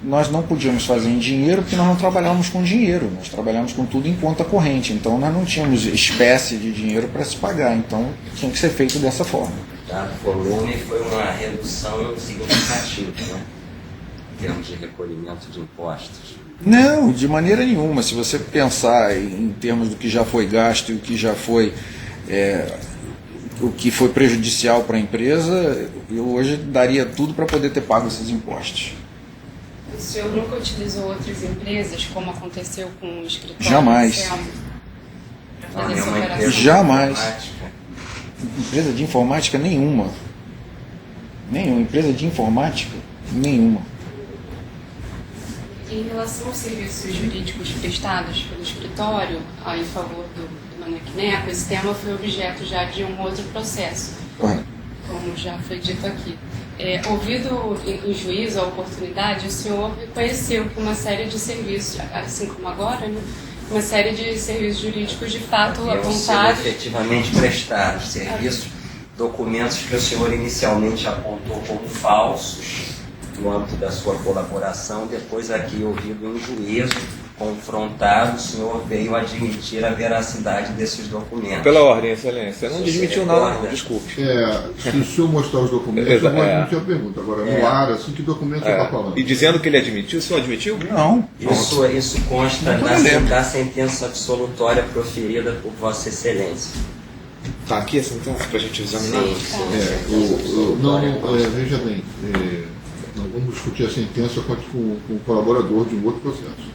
nós não podíamos fazer em dinheiro porque nós não trabalhávamos com dinheiro, nós trabalhávamos com tudo em conta corrente, então nós não tínhamos espécie de dinheiro para se pagar, então tinha que ser feito dessa forma. Dado o volume, foi uma redução significativa, né? Em termos de recolhimento de impostos. Não, de maneira nenhuma. Se você pensar em termos do que já foi gasto e o que já foi o que foi prejudicial para a empresa, eu hoje daria tudo para poder ter pago esses impostos. O senhor nunca utilizou outras empresas, como aconteceu com o escritório? Jamais. Para fazer essa operação? Empresa Jamais. informática. Empresa de informática nenhuma. Nenhuma. Empresa de informática nenhuma. Em relação aos serviços jurídicos prestados pelo escritório em favor do Manequineco, esse tema foi objeto já de um outro processo, Correto. como já foi dito aqui. Ouvido em juízo a oportunidade, o senhor reconheceu que uma série de serviços, assim como agora, né, uma série de serviços jurídicos de fato Haviam sido apontados. efetivamente prestados serviços, documentos que o senhor inicialmente apontou como falsos no âmbito da sua colaboração, depois aqui ouvido em juízo, confrontado, o senhor veio admitir a veracidade desses documentos. Pela ordem, excelência. Não Você desmentiu nada, não, recorda? desculpe. Se o senhor mostrar os documentos, eu vou admitir a pergunta. Agora, no ar, assim, que documento você está falando? E dizendo que ele admitiu, o senhor admitiu? Não. Isso consta Não tô lembrando. da sentença absolutória proferida por Vossa Excelência. Está aqui a sentença para a gente examinar? Veja bem, nós vamos discutir a sentença com o colaborador de um outro processo.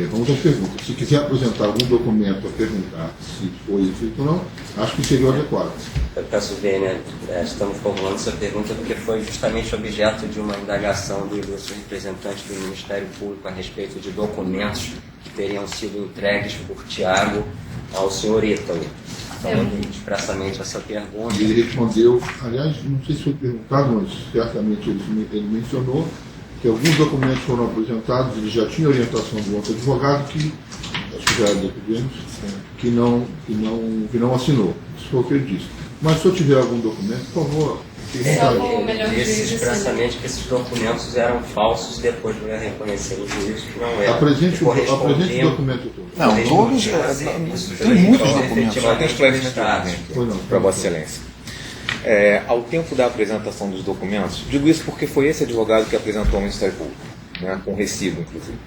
Vamos às perguntas. Se quiser apresentar algum documento a perguntar se foi feito ou não, acho que seria o adequado. Eu peço ver, né? Estamos formulando essa pergunta porque foi justamente objeto de uma indagação do ilustre representante do Ministério Público a respeito de documentos que teriam sido entregues por Tiago ao senhor Ítalo. Então, expressamente essa pergunta. Ele respondeu, aliás, não sei se foi perguntado, mas certamente ele mencionou que alguns documentos foram apresentados, ele já tinha orientação do outro advogado que, acho que já decidimos, que não assinou. Isso foi o que ele disse. Mas se eu tiver algum documento, por favor, Ele disse expressamente que esses documentos eram falsos, depois veio a reconhecer no juízo que não eram. apresente o documento todo. Não, todos. Tem muitos documentos. Só tem esclarecimento Foi não. para Vossa Excelência. Ao tempo da apresentação dos documentos, digo isso porque foi esse advogado que apresentou ao Ministério Público, né, com recibo, inclusive.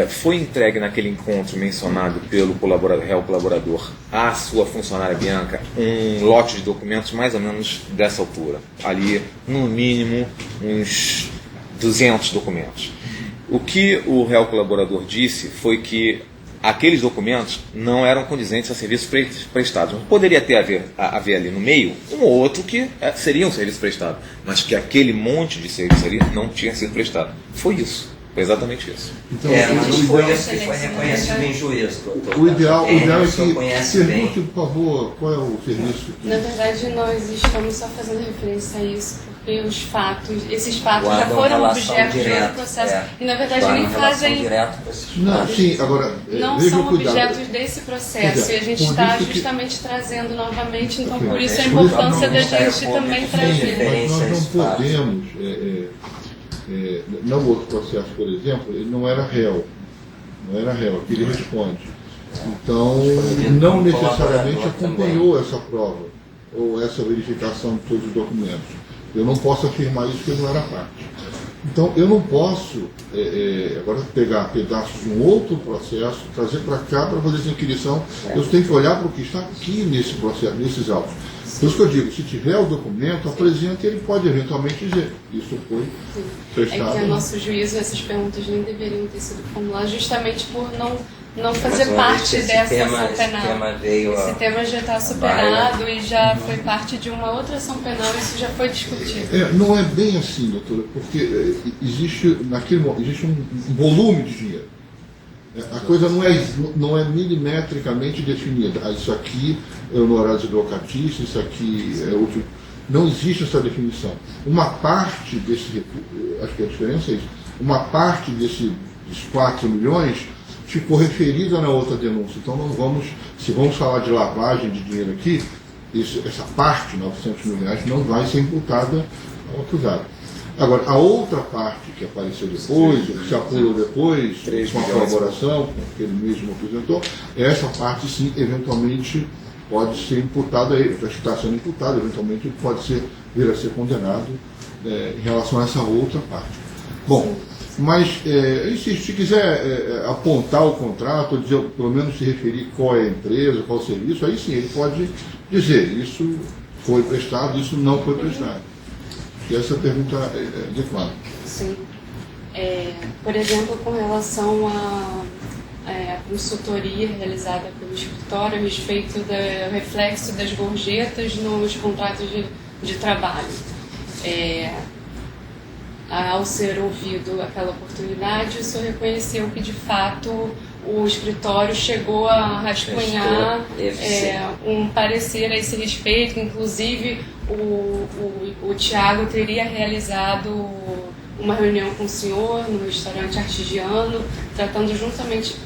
Foi entregue naquele encontro mencionado pelo réu colaborador à sua funcionária Bianca um lote de documentos mais ou menos dessa altura. Ali, no mínimo, uns 200 documentos. O que o réu colaborador disse foi que aqueles documentos não eram condizentes a serviços prestados. Poderia haver ali no meio um ou outro que seria um serviço prestado, mas que aquele monte de serviço ali não tinha sido prestado. Foi isso. Foi exatamente isso. Então, Mas o foi ideal, isso que foi reconhecido em juízo, doutor. o ideal é O senhor que conhece bem. pergunte, por favor, qual é o serviço que... Na verdade, nós estamos só fazendo referência a isso, porque esses fatos já Guardam foram relação objeto de direta, outro processo. é. E, na verdade, Guardam nem relação fazem... direta com esses Não, fatos. sim, agora, Não veja são o cuidado. objetos desse processo. Pois é, E a gente por está isso que- justamente trazendo novamente, então Ok. por isso a Por isso- importância da Ministério gente Público também tem trazer. referência. Nós não esse fato. podemos, no outro processo, por exemplo, ele não era réu, aqui ele responde. Então, não necessariamente acompanhou essa prova, ou essa verificação de todos os documentos. Eu não posso afirmar isso, porque ele não era parte. Então, eu não posso agora pegar pedaços de um outro processo, trazer para cá para fazer essa inquirição. Eu tenho que olhar para o que está aqui nesse processo, nesses autos. Por isso que eu digo, se tiver o documento, apresente, ele pode eventualmente dizer, isso foi É prestado. que, a nosso juízo, essas perguntas nem deveriam ter sido formuladas justamente por não fazer Mas uma parte vez que dessa ação esse penal. tema veio Esse a tema já está superado e já foi parte de uma outra ação penal, isso já foi discutido. Não é bem assim, doutora, porque existe um volume de dinheiro. A coisa não é milimetricamente definida. Isso aqui é honorários advocatícios, isso aqui é outro. Não existe essa definição. Uma parte desse, acho que a diferença é isso, uma parte dos 4 milhões ficou referida na outra denúncia. Então se vamos falar de lavagem de dinheiro aqui, essa parte, 900 mil reais, não vai ser imputada ao acusado. Agora, a outra parte que apareceu depois, o que se apurou depois, com a colaboração, com aquele mesmo apresentou, essa parte sim, eventualmente pode ser imputada, já está sendo imputada, eventualmente pode vir a ser condenado em relação a essa outra parte. Bom, mas se quiser apontar o contrato, ou dizer, pelo menos se referir qual é a empresa, qual é o serviço, aí sim ele pode dizer, isso foi prestado, isso não foi prestado. E essa pergunta é adequada. Sim. Por exemplo, com relação à consultoria realizada pelo escritório a respeito do reflexo das gorjetas nos contratos de trabalho. Ao ser ouvido aquela oportunidade, o senhor reconheceu que, de fato, o escritório chegou a rascunhar um parecer a esse respeito, inclusive o Tiago teria realizado uma reunião com o senhor no restaurante Artigiano, tratando justamente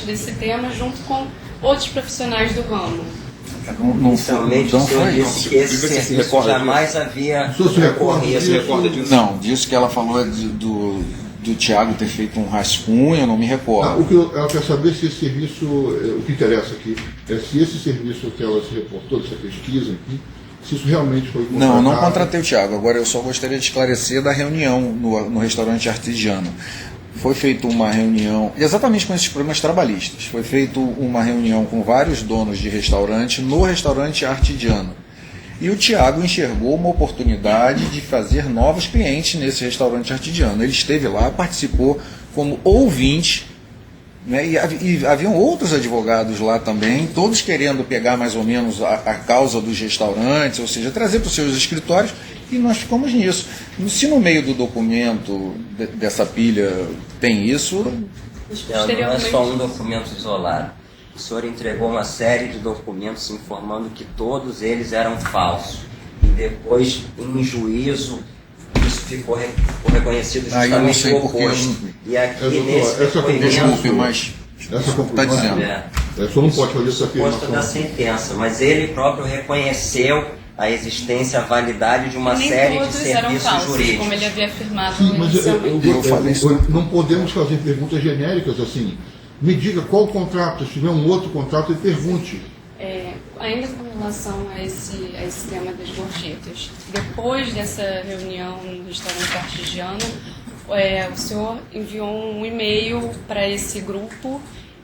desse tema, junto com outros profissionais do ramo. Inicialmente o senhor disse que esse serviço jamais havia ocorrido. Não, disso que ela falou do Tiago ter feito um rascunho, eu não me recordo. O que ela quer saber se esse serviço, o que interessa aqui, é se esse serviço que ela se reportou, essa pesquisa aqui, se isso realmente foi contratado. Não, eu não contratei o Tiago. Agora eu só gostaria de esclarecer da reunião no restaurante Artigiano. Foi feita uma reunião, exatamente com esses problemas trabalhistas, foi feita uma reunião com vários donos de restaurante no restaurante Artigiano. E o Tiago enxergou uma oportunidade de fazer novos clientes nesse restaurante Artigiano. Ele esteve lá, participou como ouvinte, né, e haviam outros advogados lá também, todos querendo pegar mais ou menos a causa dos restaurantes, ou seja, trazer para os seus escritórios, e nós ficamos nisso. Se no meio do documento dessa pilha tem isso... Não é só um documento isolado. O senhor entregou uma série de documentos informando que todos eles eram falsos. E depois, em juízo, isso ficou reconhecido justamente o oposto. E aqui nesse depoimento... Desculpe, mas essa conclusão está dizendo. O senhor não pode fazer essa Oposto da afirmação. sentença, mas ele próprio reconheceu a existência, a validade de uma série de serviços jurídicos. Como ele havia afirmado Sim, mas inicialmente. não podemos fazer perguntas genéricas assim. Me diga qual contrato, se tiver um outro contrato, ele pergunte. Ainda com relação a esse tema das gorjetas, depois dessa reunião no restaurante Artigiano, o senhor enviou um e-mail para esse grupo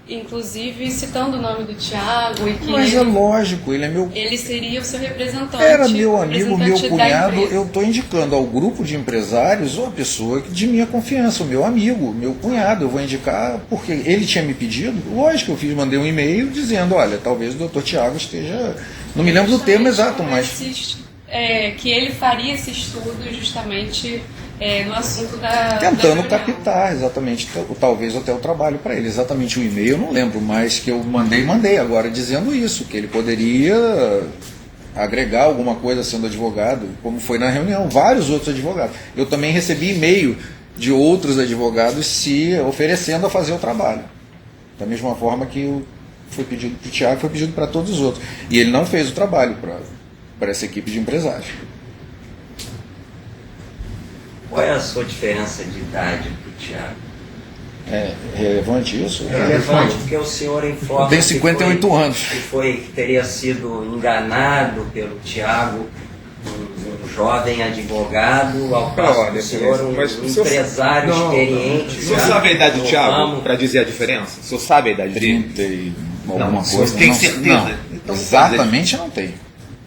inclusive citando o nome do Tiago e que Mas é lógico, ele é meu. ele seria o seu representante. Era meu amigo, meu representante da cunhado. empresa. Eu estou indicando ao grupo de empresários uma pessoa de minha confiança, o meu amigo, meu cunhado. Eu vou indicar porque ele tinha me pedido. Lógico, mandei um e-mail dizendo: olha, talvez o Dr. Tiago esteja. Não me lembro do termo exato, mas. Que ele faria esse estudo justamente no assunto da. Tentando da captar exatamente, talvez até o trabalho para ele. Exatamente o e-mail, eu não lembro mais que eu mandei agora dizendo isso, que ele poderia agregar alguma coisa sendo advogado, como foi na reunião, vários outros advogados. Eu também recebi e-mail de outros advogados se oferecendo a fazer o trabalho. Da mesma forma que foi pedido para o Tiago, foi pedido para todos os outros. E ele não fez o trabalho para essa equipe de empresários. Qual é a sua diferença de idade para o Tiago? É relevante isso? É relevante porque o senhor informa. Eu tenho 58 anos. Que teria sido enganado pelo Tiago, um jovem advogado, ao passo do senhor, um empresário experiente. O senhor sabe a idade do Tiago, para dizer a diferença? O senhor sabe a idade dele? 30 e alguma o senhor coisa. tem Não, certeza? não, Então, exatamente não tem.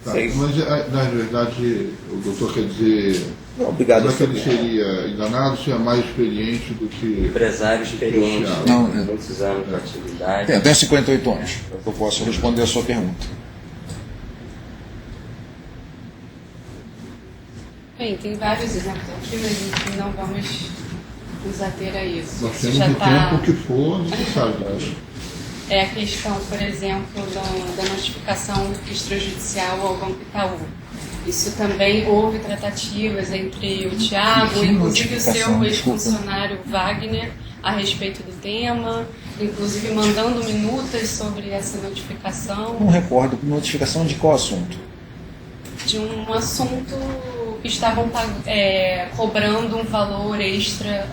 Tá, mas na verdade o doutor quer dizer. Obrigado. Como é que ele seria enganado se é mais experiente do que. Empresário experiente, Não, muitos anos de atividade. Eu tenho 58 anos. Eu posso responder a sua pergunta. Bem, tem vários exemplos aqui, mas enfim, não vamos nos ater a isso. Nós Isso temos já o tá- tempo que for necessário. Né? É a questão, por exemplo, da notificação extrajudicial ao Banco Itaú. Isso também houve tratativas entre o Tiago, Que inclusive o notificação? seu ex-funcionário Wagner, a respeito do tema, inclusive mandando minutas sobre essa notificação, Não recordo. Notificação de qual assunto? de um assunto que estavam cobrando um valor extra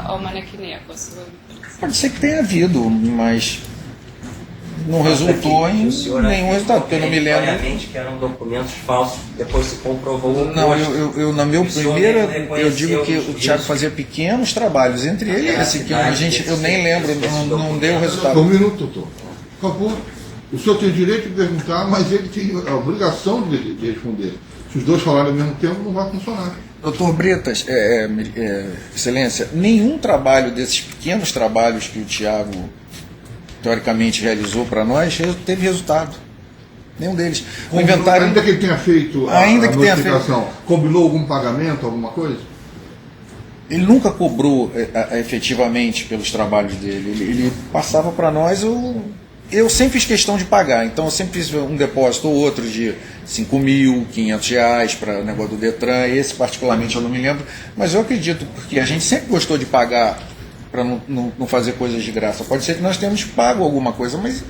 ao Manequineco. A sua empresa. Pode ser que tenha havido, mas não resultou em nenhum resultado, porque eu não me lembro. Claramente que eram documentos falsos, depois se comprovou o Não, oposto. eu na meu O senhor primeiro, mesmo eu digo que reconheceu o Tiago isso. fazia pequenos trabalhos, entre eles esse que eu nem lembro, não deu Um resultado. minuto, doutor. Por favor. O senhor tem o direito de perguntar, mas ele tem a obrigação de responder. Se os dois falarem ao mesmo tempo, não vai funcionar. Doutor Bretas, Excelência, nenhum trabalho desses pequenos trabalhos que o Tiago teoricamente realizou para nós teve resultado. Nenhum deles. O inventário. Ainda que ele tenha feito Ainda que tenha notificação, combinou algum pagamento, alguma coisa? Ele nunca cobrou efetivamente pelos trabalhos dele. Ele passava para nós. Eu sempre fiz questão de pagar, então eu sempre fiz um depósito ou outro de R$5.500 para o negócio do Detran. Esse particularmente eu não me lembro, mas eu acredito porque a gente sempre gostou de pagar para não fazer coisas de graça. Pode ser que nós tenhamos pago alguma coisa, mas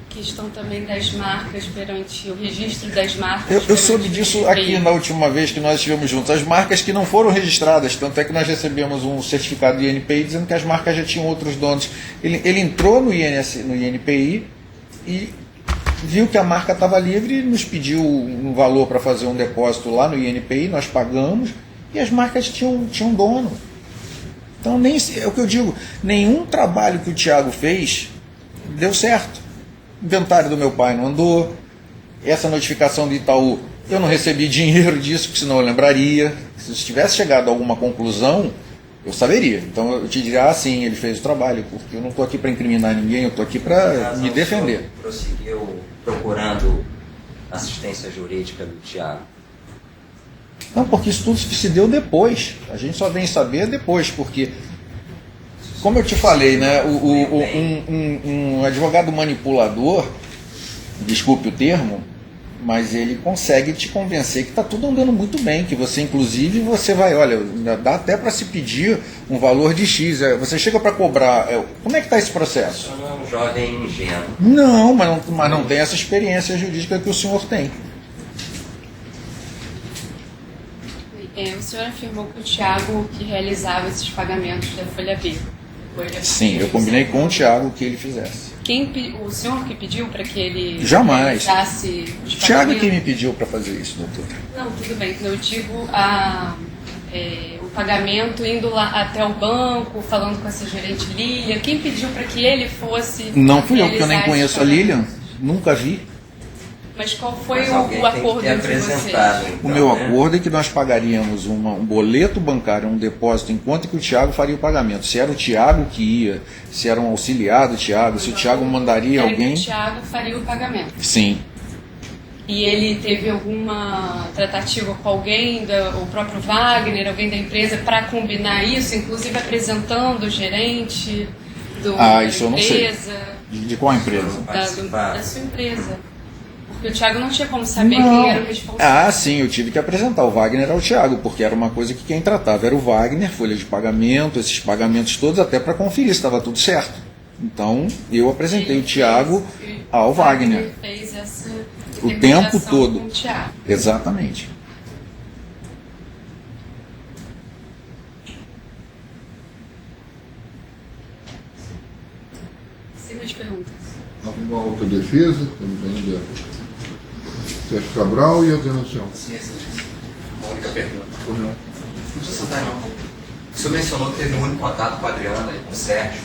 Questão também das marcas perante o registro das marcas. eu perante soube o disso aqui INPI. na última vez que nós estivemos juntos. As marcas que não foram registradas, tanto é que nós recebemos um certificado do INPI dizendo que as marcas já tinham outros donos. Ele entrou no INPI e viu que a marca estava livre e nos pediu um valor para fazer um depósito lá no INPI, nós pagamos e as marcas tinham dono. Então, é o que eu digo, nenhum trabalho que o Tiago fez deu certo. O inventário do meu pai não andou, essa notificação do Itaú, eu não recebi dinheiro disso, porque senão eu lembraria. Se eu tivesse chegado a alguma conclusão, eu saberia. Então eu te diria, sim, ele fez o trabalho, porque eu não estou aqui para incriminar ninguém, eu estou aqui para me defender. O senhor prosseguiu procurando assistência jurídica do Tiago. Não, porque isso tudo se deu depois. A gente só vem saber depois, porque, como eu te falei, né, um advogado manipulador, desculpe o termo, mas ele consegue te convencer que está tudo andando muito bem, que você, inclusive, você vai, olha, dá até para se pedir um valor de X. Você chega para cobrar. Como é que está esse processo? O senhor não é um jovem ingênuo. Não, mas não tem essa experiência jurídica que o senhor tem. O senhor afirmou que o Tiago que realizava esses pagamentos da Folha B. Sim, eu combinei com o Tiago que ele fizesse. O senhor que pediu para que ele Jamais. realizasse os Tiago é pagamentos? quem me pediu para fazer isso, doutor. Não, tudo bem. Eu digo o pagamento, indo lá até o banco, falando com essa gerente Lilian? Quem pediu para que ele fosse? Não fui eu, porque eu nem realizar conheço a esse Lilian, nunca vi. Mas qual foi Mas alguém o tem acordo que ter entre vocês? apresentado, O então, meu né? acordo é que nós pagaríamos um boleto bancário, um depósito, enquanto que o Tiago faria o pagamento. Se era o Tiago que ia, se era um auxiliar do Tiago, se o Tiago mandaria Era que alguém. o Thiago faria o pagamento. Sim. E ele teve alguma tratativa com alguém, o próprio Wagner, alguém da empresa, para combinar isso, inclusive apresentando o gerente da Isso eu não sei. empresa, De qual empresa? da sua empresa? Porque o Thiago não tinha como saber quem era o responsável. Ah, sim, eu tive que apresentar o Wagner ao Thiago, porque era uma coisa que quem tratava era o Wagner, folha de pagamento, esses pagamentos todos, até para conferir se estava tudo certo. Então, eu apresentei o Thiago ao Wagner. Fez essa O tempo negociação todo. com o Thiago. Exatamente. Sem mais perguntas. Alguma outra defesa? Estamos ainda Sérgio Cabral e a denunciante. Sim, uma única pergunta. O senhor mencionou que teve um único contato com a Adriana e com o Sérgio.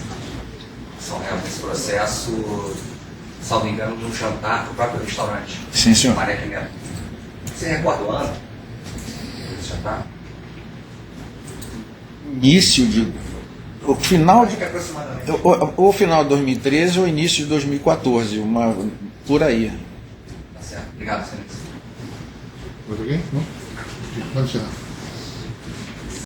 São réus nesse processo, salvo engano, de um jantar no próprio restaurante. Sim, senhor. Maria Pimenta. Você recorda o ano desse jantar? Início de. O final de. Acho que aproximadamente. O final de 2013 ou início de 2014, por aí. Tá certo. Obrigado, senhor. Mais alguém? Não? Pode encerrar.